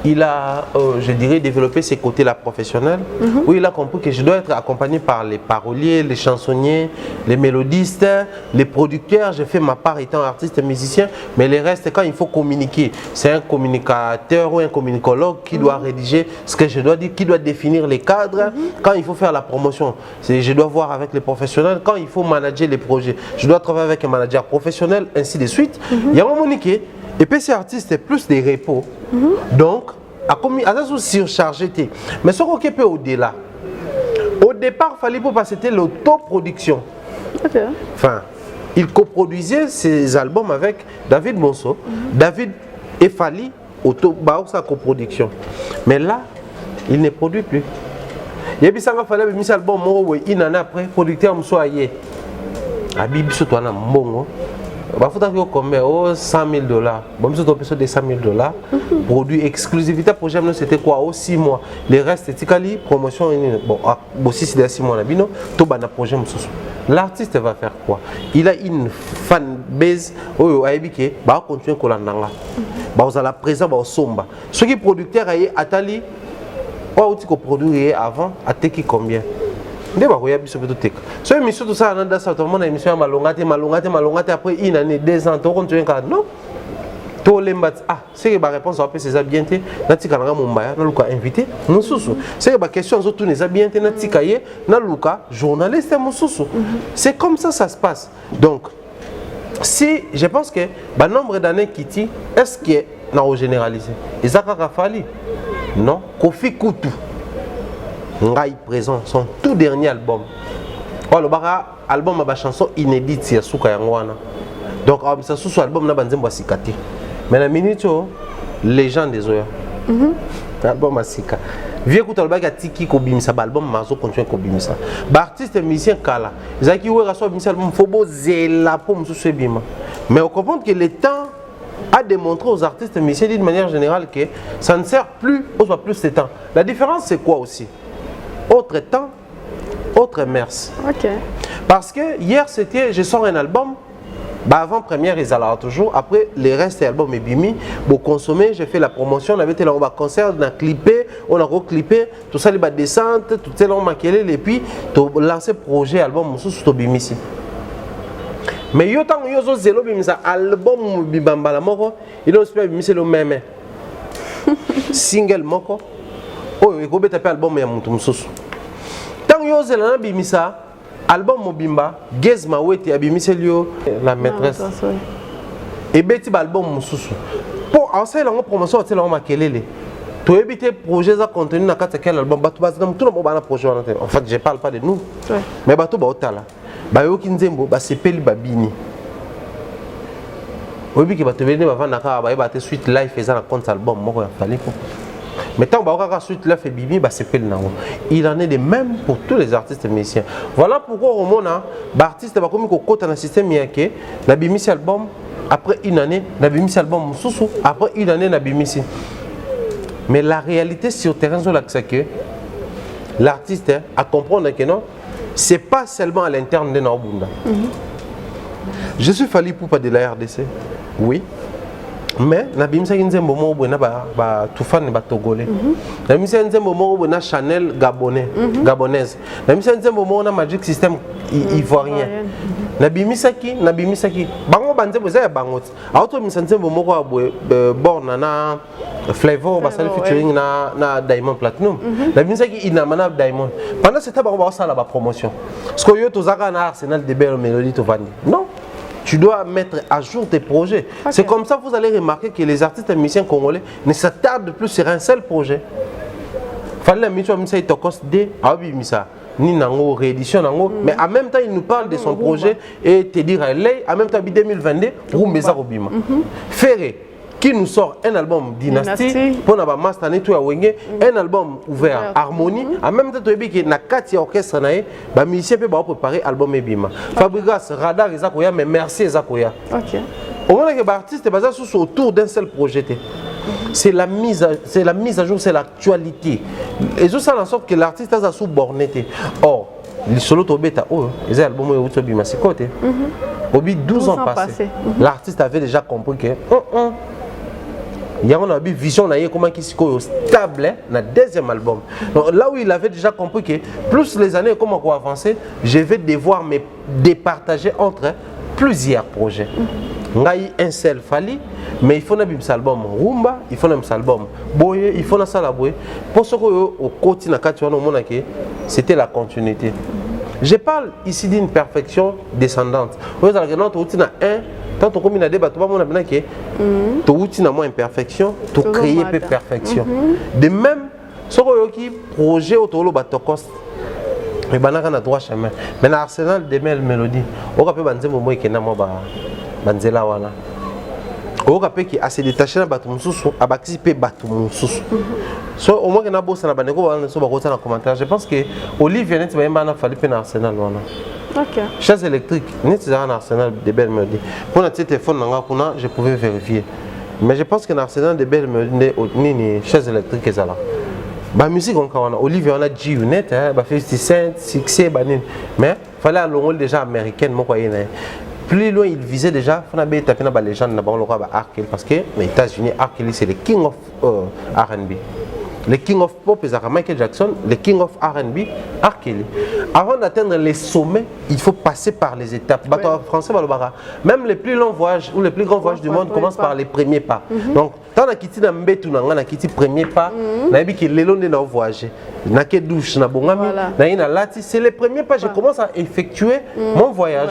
il a, je dirais, développé ses côtés-là professionnels, où il a compris que je dois être accompagné par les paroliers, les chansonniers, les mélodistes, les producteurs. J'ai fait ma part étant artiste et musicien, mais le reste, quand il faut communiquer, c'est un communicateur ou un communicologue qui doit rédiger ce que je dois dire, qui doit définir les cadres. Quand il faut faire la promotion, je dois voir avec les professionnels. Quand il faut manager les projets, je dois travailler avec un manager professionnel, ainsi de suite. Il y a un moment qui et puis ces artistes, c'est plus des repos. Donc, à surchargé. Mais ce qu'on peut au-delà. Au départ, il fallait pas passer l'autoproduction. Enfin, il coproduisait ses albums avec David Monceau. David et Fali, sa coproduction. Mais là, il ne produit plus. Il y a un album, il en a après, producteur Moussouaye. Abibi, c'est toi, bon. Il faut combien? $100 000. Bon, si tu as des $100 000, produit exclusivité projet, c'était quoi? 6 mois. Les restes, c'était promotion. Bon, aussi c'est 6 mois. Tu as un projet. L'artiste va faire quoi? Il a une fanbase. Il va continuer à l'andanga. Il va la présence, il va somba. Ceux qui producteurs Atali, ou produit avant, à combien? Ndé ba koya biso peto tek. So émission tout ça dans ça tout le monde émission malongate après une année 2 ans to continue ka non. To lemba c'est que ba réponse après c'est bien té na tika na mumbaya na luka invité mususu. C'est que ba question zo tout les bien té na tika ye na luka journaliste mususu. C'est comme ça se passe. Donc si je pense que ba nombre d'années Kiti est-ce que na généraliser. Ezaka Rafali non, Kofi Kutu Ngai présent son tout dernier album. Le album a une chanson inédite sur Souka Yangwana. Donc ça sous album na banzembo sikati. Mais la minute les gens des oya. Album asika. Vieux écoute album tiki ko bimisa album mazo continue ko bimisa. Ba artiste musicien kala. Zaki we raso bimisa album fobo zela pour musu bima. Mais on comprend que le temps a démontré aux artistes musiciens d'une manière générale que ça ne sert plus aux plus de temps. La différence c'est quoi aussi? Autre temps, autre mers. Parce que hier c'était, je sors un album, avant première ils allaient toujours, après les restes des albums est bimi, pour consommer, j'ai fait la promotion, on avait été là au concert, on a clippé, on a reclippé, tout ça les bas descente, tout ça on a maquillé et puis lancé projet album sous to bimi ici. Mais yo tant yo zo zélo bimi ça album bibamba la moko, il ont super bimi c'est le même. Single moko. Oh, il faut taper album ya mutu mususu. Tant yo zelana bimisa album mobimba Gezma weti abimisa lio la maîtresse. Et beti album mususu. Pour enseigner la promotion c'est la makelele. To éviter projet ça contenu na kata quel album batu bas tout le monde na projet en fait je parle pas de nous. Mais batu ba otala. Ba yo kinzembo ba sepeli babini. Obi ki batu bene ba vana ka ba te suite live faisant un compte album moko ya fali ko. Mais tant que suite là fait bibi, c'est pas le nom. Il en est de même pour tous les artistes musiciens. Voilà pourquoi au monde, l'artiste va comme côté dans le système yake, na bimisi album après une année, na bimisi album sousou après une année na bimisi. Mais la réalité sur terrain c'est que l'artiste a comprendre que non, c'est pas seulement à l'interne de Naobunda. Je suis fallu pour pas de la RDC. Oui. Mais na bimisa nzembo mo bona ba tufane ba togolais na bimisa nzembo mo bona Chanel gabonaise na bimisa nzembo mo na Magic System ivoirien na bimisa ki bango banzembo za bango auto bimisa nzembo mo ko borna na Flavor basali featuring na Diamond Platinum na bimisa ki inamana Diamond pendant cette bango ba sala ba promotion parce que yo tozaka na Arsenal de belles mélodies to vandi non. Tu dois mettre à jour tes projets. C'est comme ça que vous allez remarquer que les artistes et musiciens congolais ne s'attardent plus sur un seul projet. Fallait mission misa itokos de abi misa ni nango réédition nango mais en même temps il nous parle de son projet et te dire en même temps 2022 Rumbeza Robima. Ferré qui nous sort un album Dynastie pour na ba master neto ya wenge un album ouvert Harmonie en même temps to ebi que na kati orchestre nae ba musicien pe ba préparer album ebima Fabrigas Radar ezakoya mais merci ezakoya. Au moment que ba artiste baza sous autour d'un seul projet C'est la mise à jour, c'est l'actualité. Et tout ça en sorte que l'artiste a sous bornete. Or, les solo tobeta, les albums où tu as c'est côté. Au bout de 12 ans passés, l'artiste avait déjà compris que il y a une vision comment qui est stable dans le deuxième album. Donc, là où il avait déjà compris que plus les années comment on avancer, je vais devoir me départager entre plusieurs projets. Il y a un seul Fally, mais il faut un album Rumba, il faut un album Boye, il faut un seul Boye. Pour ce au quotidien, c'était la continuité. Je parle ici d'une perfection descendante. Vous avez tant que comme il a débat, tout le monde a bien que tu as moins imperfection, tu crées peu perfection. De même, ce qui projet autour de Batokos, et banana na droit chemin. Mais dans Arsenal de mélodie, on a peu banze momo qui na mo banzela wana. On a peu qui a se détaché na batu mususu, a participer batu mususu. So au moins que na bossa na baneko wana so ba kota na commentaire. Je pense que Olivier net ba yamba na fali pe na Arsenal wana. OK. Chaise électrique, net za na Arsenal de belles mélodies. Pour notre téléphone na kuna, je pouvais vérifier. Mais je pense que na Arsenal de belles mélodies ni chaise électrique ezala. La musique, on a Olivier, on a G-Unit, bah 50 Cent, succès, mais il fallait un rôle déjà américain. Plus loin, il visait déjà, il fallait taper dans la légende, parce que les États-Unis, R. Kelly, c'est le king of R&B. Le king of pop, c'est Michael Jackson, le king of R&B, R. Kelly. Avant d'atteindre les sommets, il faut passer par les étapes. Ouais. Français, même les plus longs voyages ou les plus grands voyages du monde commencent par les premiers pas. Donc, quand on a quitté le premier pas, on a dit que les longs ont voyagé. C'est les premiers pas, je commence à effectuer mon voyage.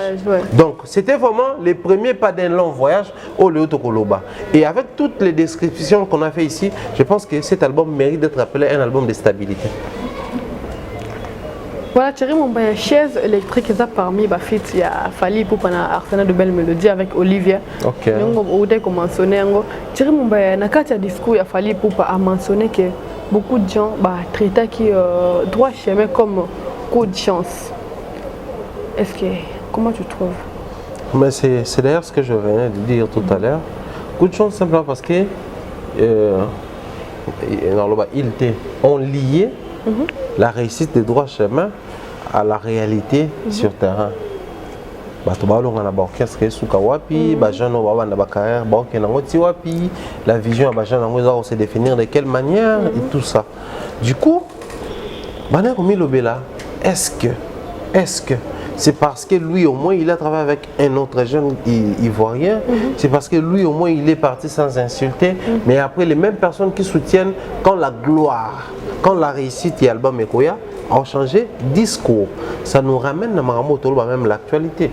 Donc, c'était vraiment les premiers pas d'un long voyage au Léotokoloba. Et avec toutes les descriptions qu'on a fait ici, je pense que cet album mérite d'être appelé un album de stabilité. Voilà, Thierry Mumbaya, chaise électrique, ça parmi les feats, il y a Fally pour Arsenal de belles mélodies avec Olivier. Ok. Comme mentionné, Thierry Mumbaya, dans le discours, il y a Fally pour mentionner que beaucoup de gens traitent qui droit chemin comme coup de chance. Est-ce que comment tu trouves? Mais c'est d'ailleurs ce que je venais de dire tout à l'heure. Coup de chance simplement parce que ils ont lié la réussite des droits chemin à la réalité sur terrain. La vision se définir de quelle manière et tout ça. Du coup, est-ce que c'est parce que lui au moins il a travaillé avec un autre jeune ivoirien, c'est parce que lui au moins il est parti sans insulter, mais après les mêmes personnes qui soutiennent quand la gloire, quand la réussite et l'album Ekoya ont changé discours. Ça nous ramène à même l'actualité.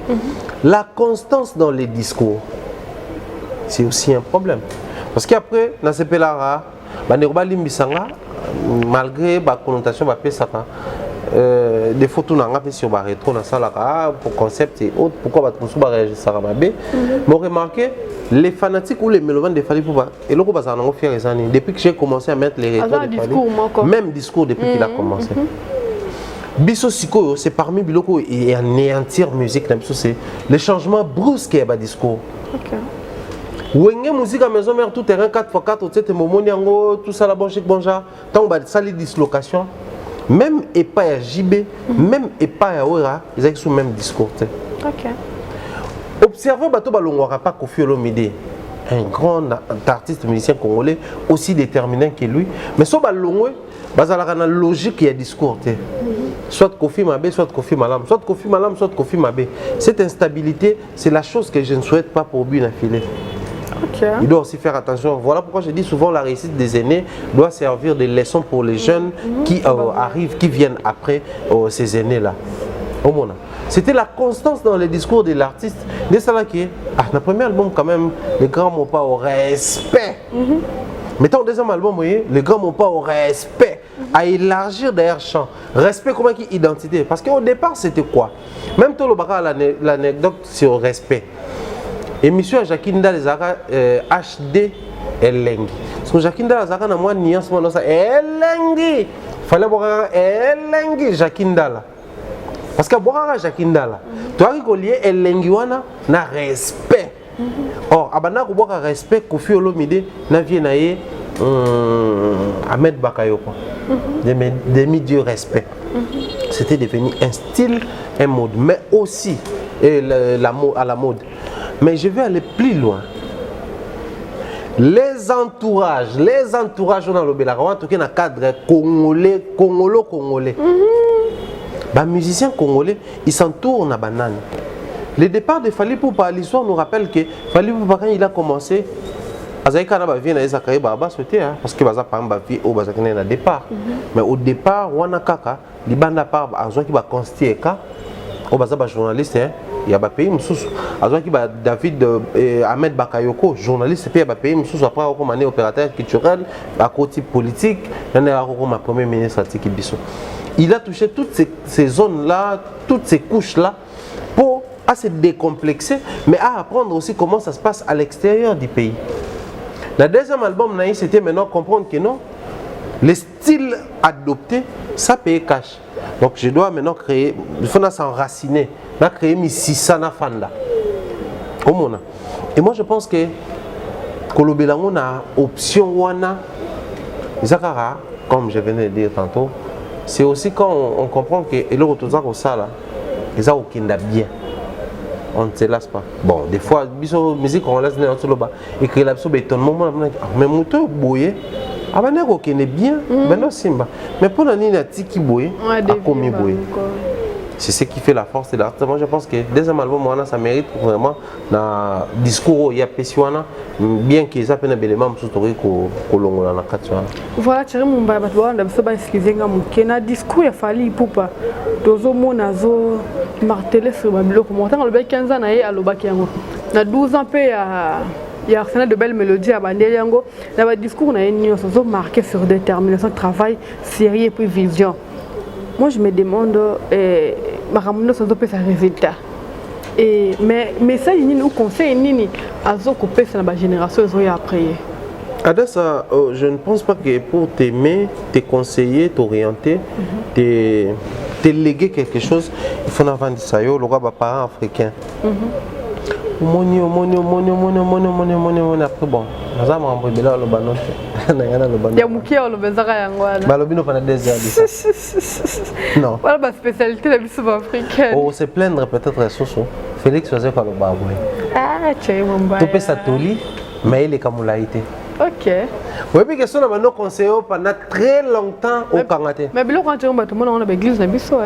La constance dans les discours, c'est aussi un problème. Parce qu'après, dans ces pays-là, malgré la connotation des photos sur la rétro pour concept et autres, pourquoi réagissent mais remarquez les fanatiques ou les mélomanes de Fally Poupa et depuis que j'ai commencé à mettre les rétros de Fally, même discours depuis qu'il a commencé. Biso Siko, c'est parmi Biloko et anéantir musique, c'est le changement brusque et discours. Wenge musique à maison mère tout terrain 4x4 tu sais momoniango tout ça la bon chic bon genre tant on va salir dislocation même et pas à JB même et pas à Ora ils ont sous même discours. Observez bateau balongwara pas Koffi Olomide, un grand artiste musicien congolais aussi déterminé que lui, mais so balongwe bazalaka na logique et discours. Soit Koffi Mabé, soit Koffi Malam, soit Koffi Malam, soit Koffi Mabé. Cette instabilité, c'est la chose que je ne souhaite pas pour lui n'affiler. Il doit aussi faire attention. Voilà pourquoi je dis souvent la réussite des aînés doit servir de leçon pour les jeunes qui arrivent, qui viennent après ces aînés-là. C'était la constance dans les discours de l'artiste. Dès ça là qui est, le premier album quand même, les grands m'ont pas au respect. Mais dans le deuxième album, vous voyez, les grands m'ont pas au respect. À élargir derrière champ. Respect comment qui identité. Parce qu'au départ c'était quoi? Même tout le baka l'anecdote sur le respect. Émission à Jakinda les Zara HD Elengi. Parce que Jakinda les Zara n'a moins nuance dans ça. Elengi. Fallait voir Elengi Jakinda là. Parce que boire Jakinda là. Tu as lié Elengi wana na respect. Or abana ko boka respect Koffi Olomide na vie na ye Ahmed Bakayoko. Demi-dieu respect. C'était devenu un style, un mode, mais aussi à la mode. Mais je vais aller plus loin. Les entourages dans le Bélarwa, en tout cas dans le cadre congolais. Les musiciens congolais, ils s'entourent à banane. Le départ de Fally Ipupa, l'histoire nous rappelle que Fally Ipupa, quand il a commencé, parce que départ. Mais au départ, Wanakaka, il y a un journaliste, il y a un pays, David Ahmed Bakayoko, journaliste, il y a un pays, après un opérateur culturel, à côté politique, il y a un premier ministre. Il a touché toutes ces zones-là, toutes ces couches-là, pour se décomplexer, mais à apprendre aussi comment ça se passe à l'extérieur du pays. Le deuxième album, c'était maintenant comprendre que non, le style adopté, ça paye cash. Donc je dois maintenant créer, il faut s'enraciner, créer mes 600 fanda. Et moi je pense que Kolobelango a option wana, Zakara, comme je venais de dire tantôt, c'est aussi quand on comprend que le retour de ça là, ils ont aucun bien. On ne se lasse pas. Bon, des fois, la musique on laisse dans le bas et que la personne étonnement, mais moto boye, ah ben on est bien, ben non simba. Mais pour la ligne à tiki boye, à commis boye. C'est ce qui fait la force de l'artiste. Moi je pense que deuxième album ça mérite vraiment dans discours il y a Pessiwana bien qu'ils appellent un élément surtout kolongo na katwa. Voilà, Thierry Mumba batwa na biso ba excuser nga muke na discours ya Fally Ipupa. Dozo mona zo marteler sur ba biloko mo tanga lobe 15 ans na ye alobaki yango. Na 12 ans pe ya Arsenal de belles mélodies à bandeli yango. Na ba discours na ye nyonso zo marqué sur détermination, travail, sérieux et puis vision. Moi je me demande Maramundo ça doit faire un résultat. Mais ça il nous conseille nini azo couper ça la génération après. Adassa, je ne pense pas que pour t'aimer, te conseiller, t'orienter, te léguer quelque chose, il faut avoir dit ça yo le roi parent africain. Moni après bon. Naza mambo bila lo banote. Na yana lo banote. Ya mukia lo bezaka yangwana. Balobino pendant 2 heures. Non. Voilà ma spécialité la biso africaine. Oh, se plaindre peut-être soso. Félix faisait quoi le baboué. Ah, tu Mumba. Tu peux s'atoli, mais il est comme laïté. OK. Oui, puis question na bano conseiller pendant très longtemps au Kangaté. Mais bilo quand tu vas tout le monde on a l'église na biso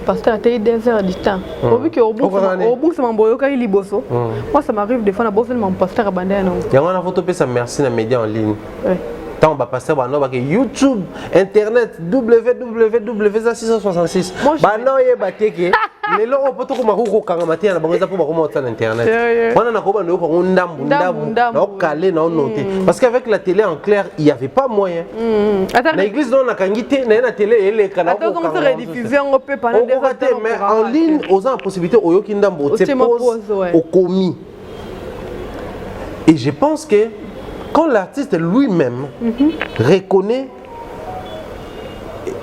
parce que tu as 2 heures du temps. Au vu que au bout ça m'emboyo quand il liboso. Moi ça m'arrive des fois na bosse mon pasteur à bandé non. Il y a une photo pe ça merci na média en ligne. Oui. Tant ba passer ba no ba YouTube, internet www.666. Ba no ye bateke. Lelo o poto ko makuko kanga matia na bango za po ba ko mota na internet. Wana na ko ba no ko ndambu na calé na noter parce qu'avec la télé en clair, il y avait pas moyen. Na église non na kangité na télé ele kana ko. Attends, comment ça rediffuser on peut pendant des heures mais en ligne aux en possibilité oyoki ndambu te pose au commis. Et je pense que quand l'artiste lui-même reconnaît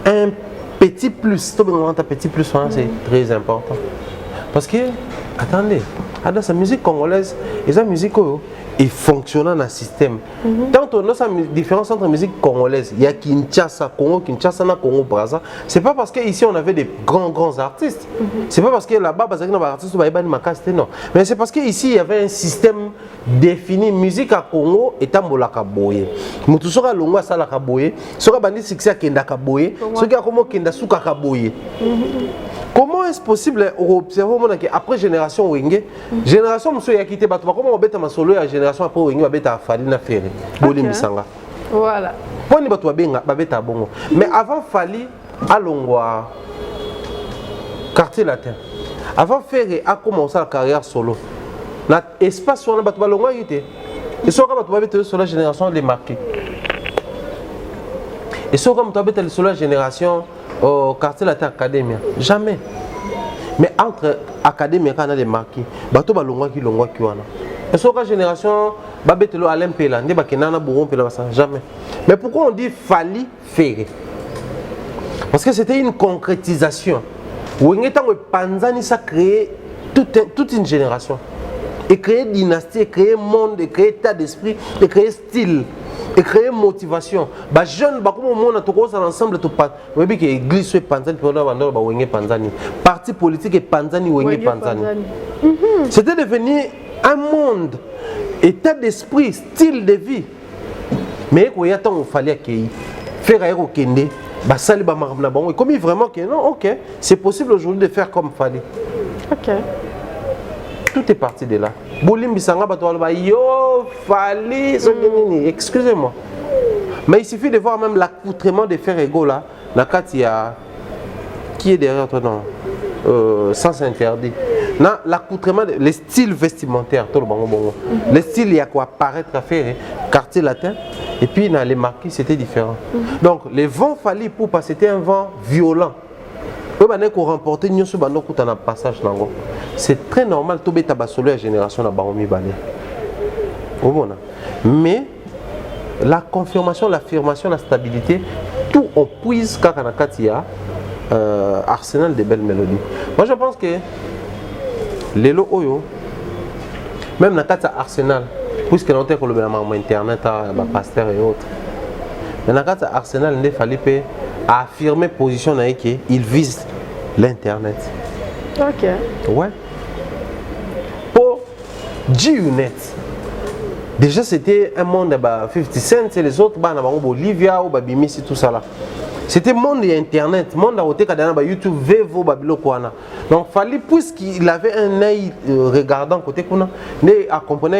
un petit plus, c'est très important. Parce que, attendez, dans sa musique congolaise et sa musique il fonctionne dans le système. Tant on a une différence entre la musique congolaise, il y a Kinshasa, Congo, Kinshasa, Congo, Brazza. C'est pas parce qu'ici on avait des grands artistes. C'est pas parce que là-bas, il y a des artistes qui non. Mais c'est parce qu'ici il y avait un système défini. Musique à Congo est un bolaka boye. Mutu soka longo sala kaboye, soka bandi succès kenda kaboye, soka komo kenda suka kaboye. Comment est-ce possible observer après génération Wenge, génération monsieur ya quitté bato comment on beta ma solo ya génération après Wenge ba beta Fally na Ferré. Boli misanga. Voilà. Poni bato benga ba beta bongo. Mais avant Fally alongwa quartier latin. Avant Ferré a commencé la carrière solo. Na espace on bato balongwa yité. Et soka bato ba beta sur la génération les marqués. Et soka bato beta sur la génération au quartier latin académie jamais. Mais entre académie et les marquis, bateau balongwa qui wana. Et sur la génération babetelo Alain Pela, ne bakenana bourron pela jamais. Mais pourquoi on dit Fally Ferré? Parce que c'était une concrétisation. Où en étant panzani ça créé toute une génération. et créer dynastie, et créer monde, et créer état d'esprit, et créer style, et créer motivation. Bah jeune, bah comme on a tout ensemble, tout pas. Vous voyez que l'église est panzani, puis on a wenge panzani. Parti politique est panzani, wenge panzani. C'était devenu un monde, état d'esprit, style de vie. Mais il y a tant il fallait qu'il faire un kende, bah ça les bah marabna bon. Et comme il vraiment que non, ok, c'est possible aujourd'hui de faire comme fallait. Ok. Tout est parti de là. Bolim bisanga batoual ba yo fallait, excusez-moi. Mais il suffit de voir même l'accoutrement de faire égaux là. La carte il y a qui est derrière toi non? Sans interdit. L'accoutrement, les styles vestimentaires, tout le bon. Les styles, il y a quoi apparaître à faire, quartier latin, et puis dans les marquis, c'était différent. Donc, les vents fallait pour passer, c'était un vent violent. C'est très normal, tout est abasolé la génération de Baromi Balé. Mais la confirmation, l'affirmation, la stabilité, tout on puise quand il y a arsenal de belles mélodies. Moi je pense que les lots oyo, même dans le arsenal, puisque nous avons le internet, pasteur et autres, mais dans le arsenal, il fallait affirmer position qu'il vise l'internet. Ok. Ouais. Pour G-Unit, déjà c'était un monde de 50 Cent et les autres, Bolivia ou Bimis et tout ça là. C'était le monde de Internet, le monde de YouTube, Vevo, Babilokwana. Donc, il fallait, puisqu'il avait un œil regardant côté Kuna, à comprendre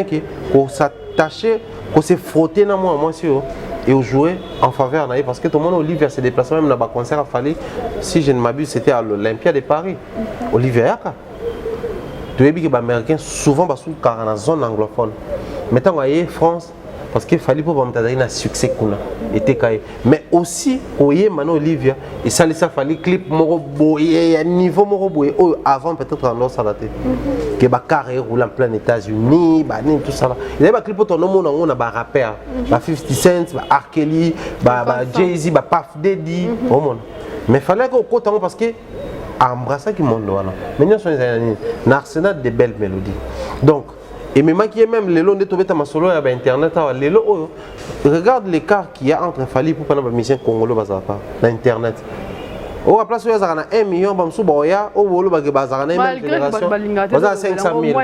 qu'on s'attachait, qu'on s'est frotté dans moi et on jouait en faveur. Parce que tout le monde, Olivier s'est déplacé même dans le concert, il fallait, si je ne m'abuse, c'était à l'Olympia de Paris. Olivier Yaka. Tu vois que les Américains, souvent, sont dans la zone anglophone. Maintenant, vous voyez, France, parce qu'il fallait pour avoir un succès mais aussi oye mano Olivia et ça laisse fallait clip moro boye niveau moro boye avant peut-être en salaté que ba carré roule en plein États-Unis ba tout ça là il y a ba clip ton nom on a ba rappeur ba 50 Cent ba R. Kelly ba Jay-Z ba Puff Daddy au monde mais fallait qu'on compte parce que embrasser qui monde là maintenant sont un arsenal de belles mélodies donc et même qui est même les lots de Tobeta Masolo à internet les lots regarde l'écart qu'il y a entre Fali pour prendre la mission congolais bazapa dans internet au place où il y a 1 million bamsou boya au bolo bazana même génération baza 500 000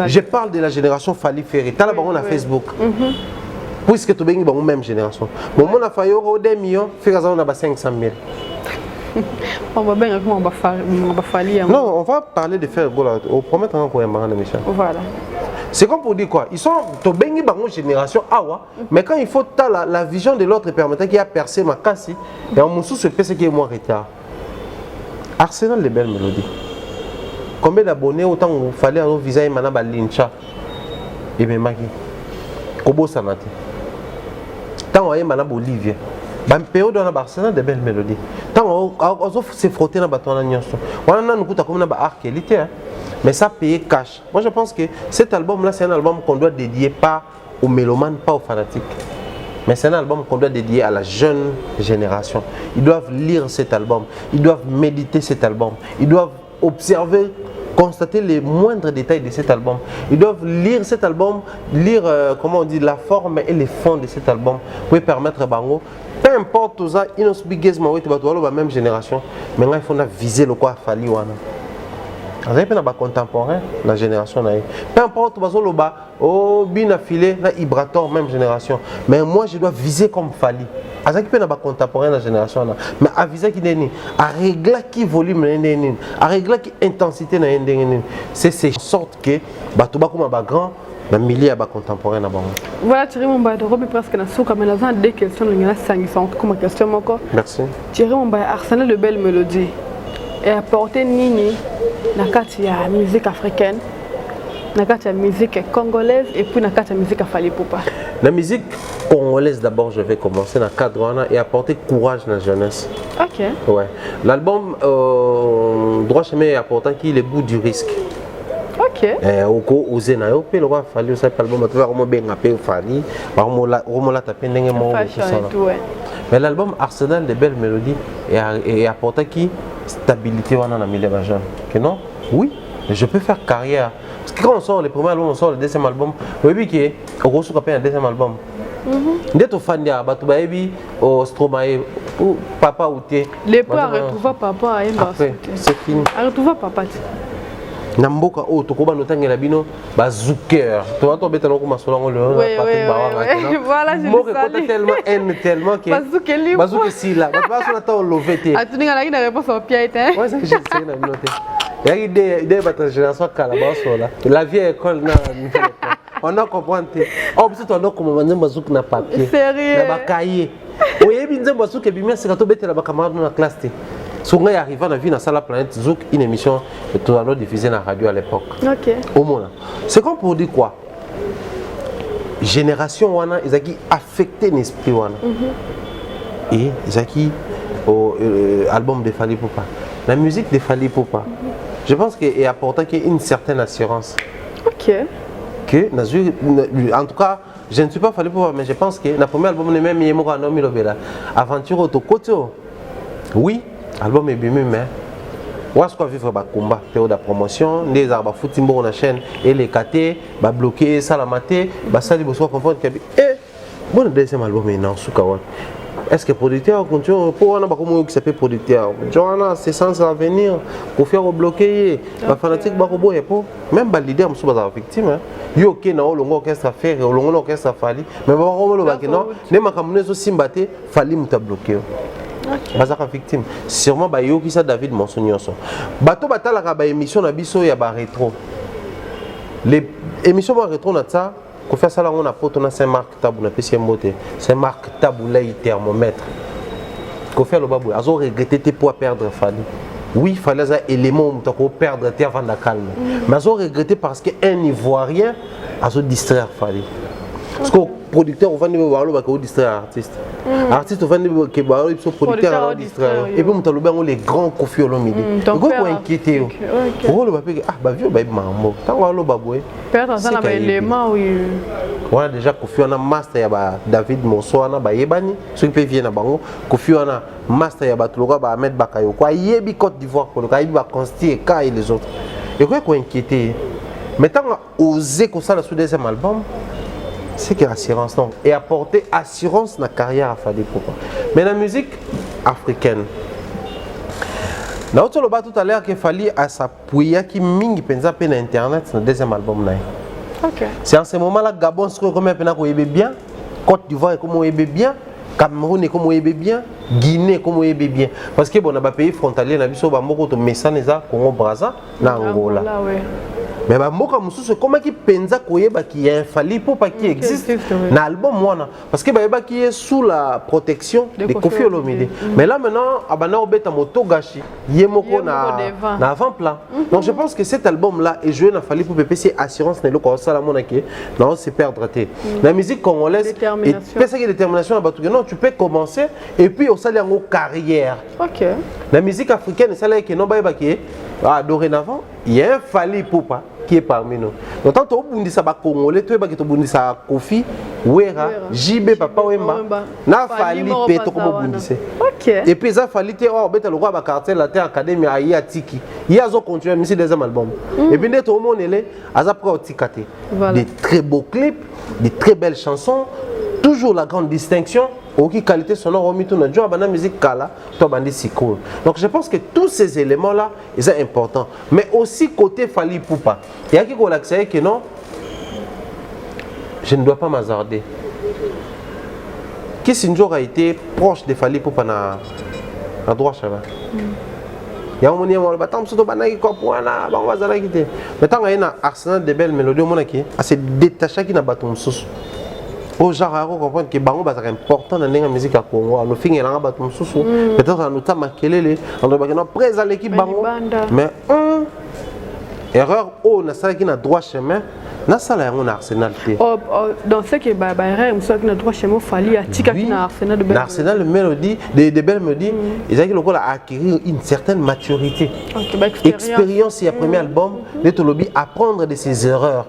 je parle de la génération Fali Ferry tala bango na Facebook puisque tu bengi bango même génération mon mon a failli au 2 millions fait que ça on a 500 000. On va bien comment on va faire. Non, on va parler de faire gola. On promet encore un baran de Michel. Voilà. C'est comme pour dire quoi? Ils sont to bengi bango génération awa, mais quand il faut la vision de l'autre permettant qu'il a percé ma casse et on moussou se fait ce qui est moins retard. Arsenal de belles mélodies. Combien d'abonnés autant il fallait au visa et manaba lincha et me maki. Kobo sanate. Tant on a manaba Olivier. Ban période on a Arsenal de belles mélodies. Tant on se frotter dans bâton na nyonso. On a nous kuta comme na ba R. Kelly mais ça paye cash. Moi je pense que cet album là c'est un album qu'on doit dédier pas aux mélomanes, pas aux fanatiques. Mais c'est un album qu'on doit dédier à la jeune génération. Ils doivent lire cet album, ils doivent méditer cet album, ils doivent observer, constater les moindres détails de cet album. Ils doivent lire cet album, lire comment on dit la forme et les fonds de cet album pour permettre à Bango. Peu importe tout ça, ils ont la même génération, mais il faut viser le quoi Fali wana. Vous avez pas contemporain, la génération là. Peu importe, oh bien affilé, na Ibrator même génération. Mais moi je dois viser comme Fali. Vous avez pas contemporain la génération là. Mais à viser qui n'est à régler qui volume n'est à régler qui intensité n'est c'est ces sorte que batuba comme ba grand. Dans le milieu contemporain. Voilà, Thierry Mumba, je presque na souka, mais là, deux questions, il y en a 500 comme question encore. Merci. Thierry Mumba, arsenal de belles mélodies et apporter nini na kati ya musique africaine, na kati ya musique congolaise et puis na kati ya musique Fally Ipupa. La musique congolaise d'abord, je vais commencer dans le cadre et apporter courage dans la jeunesse. Ok. Ouais. L'album droit chemin est important qui est le bout du risque. Ok. Oko osé na yo pe le roi Fally ça album tu vas vraiment bien appeler Fally vraiment la taper ndenge mo tout ça. Mais l'album Arsenal de belles mélodies et apporter qui stabilité wana na milieu ba jeune. Que non? Oui, je peux faire carrière parce quand on sort le premier album, on sort le deuxième album. Oui, qui on reçoit un deuxième album. Dès que fan ya batu baebi au Stromae ou papa ou té. Les points retrouver papa à après c'est fini. Retrouver papa. Namboka o to ko ba notangela bino ba zouker. To va tomber tellement comme solo le Patrick Bawa. Voilà, je le salue. Tellement que bazouke bazouke si là. Ba ba so na to lovete. A tuninga la ina réponse au pied hein. Ouais, c'est juste ça na noté. Ya idée ba ta génération kala ba so là. La vieille école na on a compris. Oh, c'est on a comment on bazouk na papier. Sérieux. Na ba cahier. Oye binze bazouk e bimia c'est quand bete la ba camarade na classe té. Souvent arrivé na vie na sala planète Zouk une émission que tout à l'heure diffusée na radio à l'époque. OK. Au moins. C'est comme pour dire quoi? Génération wana ezaki affecté l'esprit wana. Et ezaki au album de Fally Ipupa. La musique de Fally Ipupa. Je pense qu'il est important qu'il y ait une certaine assurance. OK. Que, en tout cas, je ne suis pas Fally Ipupa, mais je pense que le premier album est même Yemo Kanomi Lobela. Aventure Autokoto. Oui, l'album est bien, mais. Où est-ce qu'on vivre le combat, période de promotion, les arbres foutimbo sur la chaîne, et les KT, bloquer, salamaté, ça, il faut comprendre que. Eh, bon, le deuxième album est dans Soukawan. Est-ce que le producteur continue pour un album qui s'appelle producteur? Johanna, c'est sans venir pour faire bloquer. Les fanatiques, même les leaders sont victimes. Il y a un orchestre faire, un orchestre Fally, mais non, les macamounés sont simbatés, Fally m'a bloqué. Bazaka victime. Sûrement bayo qui ça David Monsonyoso. Bato batala ka ba émission na biso ya ba rétro. Les émissions ba rétro na ça, ko faire ça là on a poto na Saint-Marc Tabou na PC Mbote. Saint-Marc Tabou là il thermomètre. Ko faire le babou, azo regretter pour perdre Fally. Oui, fallait ça élément pour perdre terre avant la calme. Mais azo regretter parce que un Ivoirien azo distraire Fally. Parce que producteur, on va nous voir le distraire artiste. Artiste, on va nous voir le producteur distraire. Et puis, on a les grands Koffi Olomide. Donc, on va inquiéter. On va dire ah, bah, vieux, bah, maman. Tant qu'on va le baboué. Perdre ça, on a l'élément, oui. On a déjà Koffi, on a master, David Monso, on a Yebani. Ceux qui viennent à Bango. Koffi, on a master, on a Ahmed Bakayo. Quoi, Yebi Côte d'Ivoire, pour le cas, il va constituer K et les autres. Et quoi, qu'on inquiéter. Maintenant, on a osé comme ça, le deuxième album. C'est que l'assurance, non. Et apporter assurance dans la carrière à Fally Ipupa. Mais la musique africaine. Là où tu le bas tout à l'heure que Fally a sa pouilla qui mingi pensa pe na internet dans le deuxième album là. OK. C'est en ce moment-là Gabon se comme pena ko yebe bien, Côte d'Ivoire comme yebe bien, Cameroun comme yebe bien, Guinée comme yebe bien. Parce que bon na ba pays frontalier na biso ba moko to Messaneza, Congo Brazza, na Angola. Mais Moka Moussou, comment qui pensa qu'il y a un Fally Ipupa qui existe dans l'album parce que qui est sous la protection de Koffi Olomide. Mais là maintenant, Abana Obeta Motogashi, Yemoko na avant-plan. Donc je pense que cet album-là est joué dans Fally Ipupa, c'est assurance n'est le quoi ça la monarchie. Non, c'est perdre la musique congolaise et c'est que détermination non, tu peux commencer et puis au salaire en carrière. OK. La musique africaine, c'est là que non ba qui dorénavant, il y a un Fally Ipupa qui est parmi nous. Donc, tant que tu as Congolais, tu as Koffi, Wera, JB, Papa Wemba, na Fally Peto comme Bundise. OK. Et puis ça Fally te oh beta le roi ba quartier la terre académie a ya tiki. Il a zo continuer même si deuxième album. Et puis net au monde ele aza pro tikate. Des très beaux clips, des très belles chansons, toujours la grande distinction. Aucune qualité sonore au mytho na joa bana musique kala to bandi siko. Donc je pense que tous ces éléments là ils sont importants, mais aussi côté Fally Ipupa. Il y a qui relaxer que non, je ne dois pas m'hasarder. Qui Sinjor a été proche de Fally Ipupa na droit chava. Il y a un moment où on va t'emmener banaki quoi pour na ba wazala kité. Mais tant qu'il y a arsenal de belles mélodies monaki, à se détacher qui na baton sous. Au genre à comprendre que bango c'est important dans la musique à Congo. Nous finissons là bas tout sous. Peut-être nous t'a makelele, on doit pas présent l'équipe bango. Mais erreur oh na ça qui na droit chemin, ça là on a Arsenal. Dans ce qui est Bayern, on sait que notre droit chez moi Fali a tika qui na Arsenal de belle. Arsenal mélodie, des belles mélodies. Ils ont le a acquérir une certaine maturité, expérience. Il y a premier album, les Tolobi apprendre de ses erreurs.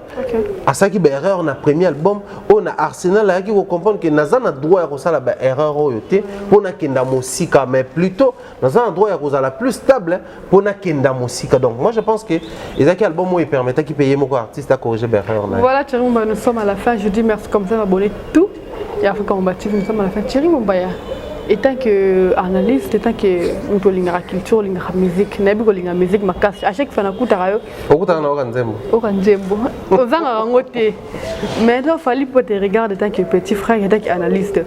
À ça qui est erreur, on a premier album, on a Arsenal là qui vous comprendre que Nazan a droit à ça la erreur oyoté pour na kenda musika, mais plutôt Nazan a droit à la plus stable pour na kenda musika. Donc moi je pense que les albums il permettait qu'ils payaient mon artiste à corriger erreur. Voilà Thierry Moumbaya, nous sommes à la fin. Je dis merci comme ça, abonner tout et Africa Combative, nous sommes à la fin. Thierry Moumbaya, étant que analyste, étant que nous avons la culture, la musique, nous avons la musique, à chaque fois nous avons mais il fallait pour te regarder étant que petit frère, étant qu'analyste,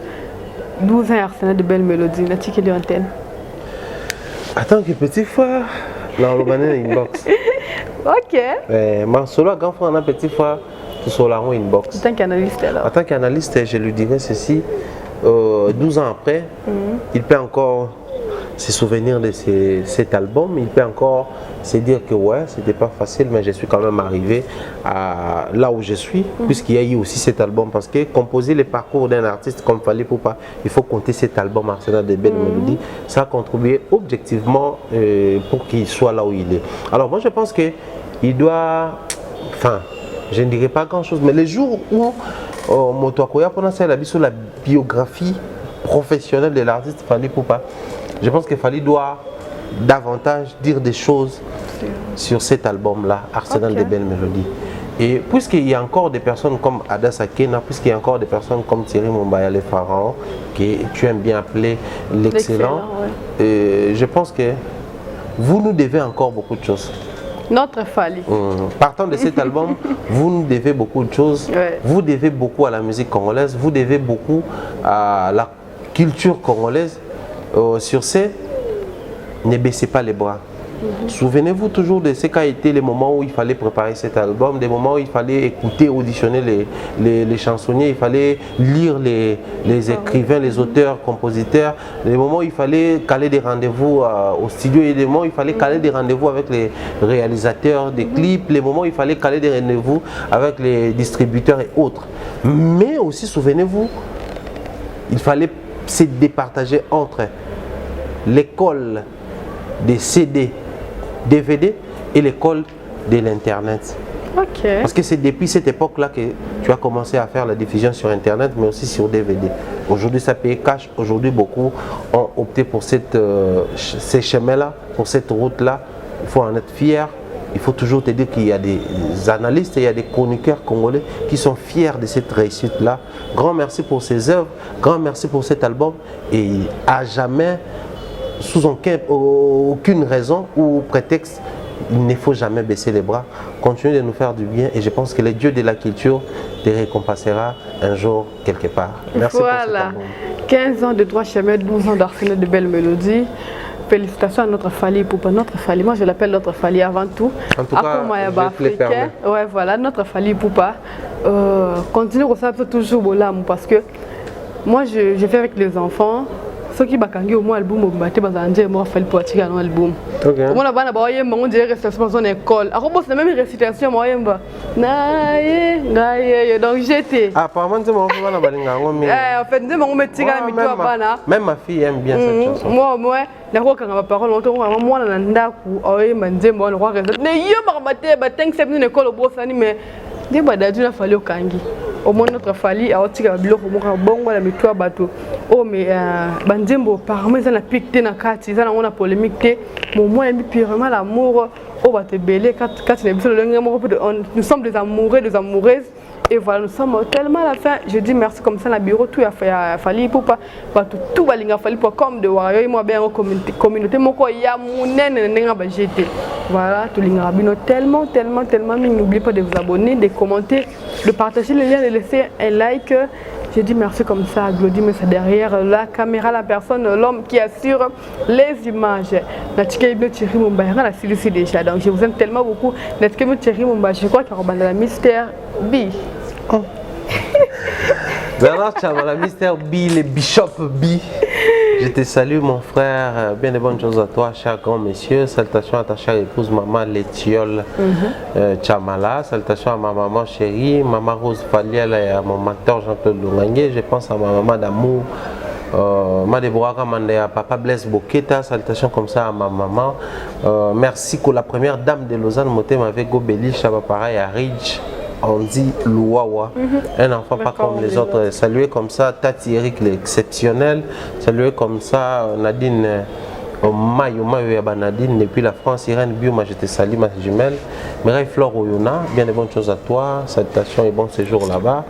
12 ans Arsenal de belles mélodies, n'a t il antenne? Attends que petit frère, là on va inbox. Ok. Mais solo grand frère, on a petit frère, sur la inbox. En tant qu'analyste alors? En tant qu'analyste, je lui dirais ceci. 12 ans après, il peut encore se souvenir de cet album. Il peut encore se dire que ouais, c'était pas facile, mais je suis quand même arrivé à là où je suis, puisqu'il y a eu aussi cet album. Parce que composer le parcours d'un artiste comme Fally Ipupa, il faut compter cet album Arsenal de belles mélodies. Ça a contribué objectivement pour qu'il soit là où il est. Alors moi je pense que il doit, enfin, je ne dirais pas grand chose, mais les jours où Motoakoya pendant sur la biographie professionnelle de l'artiste Fally Ipupa, je pense que Fally doit davantage dire des choses sur cet album-là, Arsenal de belles mélodies. Et puisqu'il y a encore des personnes comme Adassa Kena, puisqu'il y a encore des personnes comme Thierry Moumbaya, les pharaons, que tu aimes bien appeler l'excellent, je pense que vous nous devez encore beaucoup de choses. Notre Fally. Partant de cet album, vous nous devez beaucoup de choses. Vous devez beaucoup à la musique congolaise, vous devez beaucoup à la culture congolaise. Sur ce, ne baissez pas les bras. Souvenez-vous toujours de ce qu'a été les moments où il fallait préparer cet album, des moments où il fallait écouter, auditionner les chansonniers, il fallait lire les écrivains, les auteurs, compositeurs, les moments où il fallait caler des rendez-vous au studio et des moments où il fallait caler des rendez-vous avec les réalisateurs des clips, les moments où il fallait caler des rendez-vous avec les distributeurs et autres. Mais aussi, souvenez-vous, il fallait se départager entre l'école des CD, DVD et l'école de l'Internet. Parce que c'est depuis cette époque-là que tu as commencé à faire la diffusion sur Internet, mais aussi sur DVD. Aujourd'hui, ça paye cash. Aujourd'hui, beaucoup ont opté pour ces chemins-là, pour cette route-là. Il faut en être fier. Il faut toujours te dire qu'il y a des analystes et il y a des chroniqueurs congolais qui sont fiers de cette réussite-là. Grand merci pour ces œuvres, grand merci pour cet album. Et à jamais, sous aucune raison ou prétexte, il ne faut jamais baisser les bras. Continuez de nous faire du bien et je pense que le Dieu de la culture te récompensera un jour quelque part. Merci pour cet album. 15 ans de droit chemin, 12 ans d'Arsenal de belles mélodies. Félicitations à notre Fally Ipupa, notre Fally, moi je l'appelle notre Fally avant tout. En tout cas, je te le permets. Ouais, voilà, notre Fally Ipupa. Continue comme ça toujours bolam parce que moi je fais avec les enfants. Ceux qui bakangi au moins album au matin bazanje moi Fally Ipupa tika no album. Moi là-bas na baye on dirait récitation dans école. Alors bon c'est même récitation moi yemba. Naye donc j'étais. Apparemment c'est mon frère na balinga ngomi. En fait c'est mon métier na mito bana. Même ma fille aime bien cette chanson. Moi nakokanga ba parole on mwana na ndaku oyemba nzembo on roi récitation. Ne yemba maté ba 5 7 na école bosani mais ndeba dadu na Fally okangi. Au moins notre Fally a aussi un biloko moko bongo la mitwa bato oh mais banzembo parmi ça na piqué na kati ça na on a polémique mon moi aime purement l'amour oh ba te belé quand nous sommes des amoureux des amoureuses et voilà nous sommes tellement à la fin je dis merci comme ça la bureau tout a fait Fally Ipupa bato tout balinga Fally Ipupa comme de wayo moi bien communauté moko ya munene nenga ba jeté voilà tout linga bino tellement mais n'oubliez pas de vous abonner de commenter de partager le lien de laisser un like. Je dis merci comme ça à Glody, mais c'est derrière la caméra, la personne, l'homme qui assure les images. Thierry Moumbaya, déjà. Donc je vous aime tellement beaucoup. Thierry Moumbaya, je crois qu'il y a la Mr. B. Bernard Chamala, Mr. B, les Bishop B. Je te salue mon frère, bien de bonnes choses à toi, cher grand monsieur. Salutations à ta chère épouse maman Létiole Chamala. Salutations à ma maman chérie, maman Rose Faliel et à mon mentor Jean-Claude Lungangue. Je pense à ma maman d'amour. Madébora Kamandea, papa Blaise Boketa, salutations comme ça à ma maman. Merci pour la première dame de Lausanne, Moté m'avait Gobeli, Chaba pareil à Ridge, on dit Louawa, un enfant pas comme les autres. Saluer comme ça Tati Eric l'exceptionnel, saluer comme ça Nadine Mayo Nadine depuis la France, Irène Bioma, je te salue ma jumelle. Mireille Flore Oyona, bien de bonnes choses à toi, salutations et bon séjour là-bas.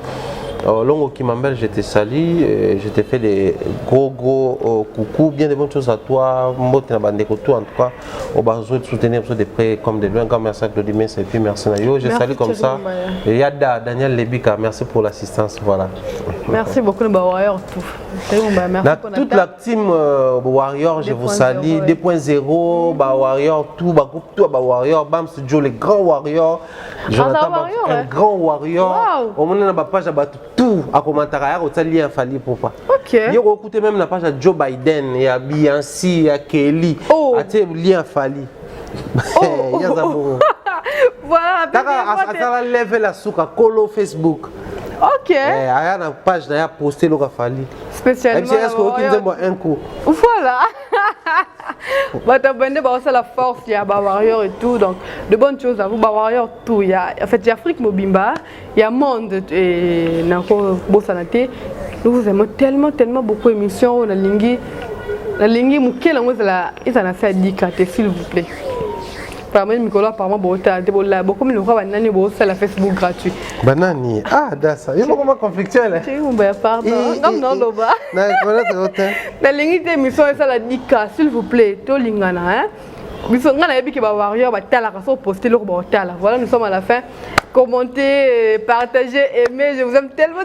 Longo Kimambel, je te salue, je te fais des gros coucou, bien de bonnes choses à toi, Mbote Nabandeko, tout en tout cas, au besoin de soutenir de près comme de loin, comme merci à Claudie Mess et puis merci Nayo, je salue comme ça, et Yada, Daniel Lebika, merci pour l'assistance, voilà. Merci beaucoup, Warrior, toute la team Warrior, je vous salue, 2.0, Warrior, tout, groupe tout, Warrior, Bam Studio, les grands Warriors, Jonathan, un grand Warrior, au moment où on a page tout à commentaire à lien fali pour pas. OK. Il y a écouté même la page à Joe Biden, il y a Beyoncé, il y a Kelly. À tes lien fali. Il y a ça bon. Voilà, ça lever la souka colo Facebook. OK. Il y a une page d'ailleurs posté le fali. Spécialement. Est-ce que un coup. Voilà. C'est la force, il y a Warrior et tout, donc de bonnes choses à vous, Warrior tout. Il y a, en fait, il y a Afrique Mobimba, il y a Monde et Nanko Bossanate. Nous vous aimons tellement beaucoup d'émissions. La lingue, Mouké, ils en ont fait 10 cartes, s'il vous plaît. Par exemple, Nicolas, par exemple, beaucoup de gens qui ont la Facebook gratuit. Banani, ça. Il y a beaucoup de conflictuels. Pardon. Non. La ligne d'émission est la 10 cartes, s'il vous plaît. Tout lingana, hein. Voilà, nous sommes à la fin. Commentez, partagez, aimez. Je vous aime tellement.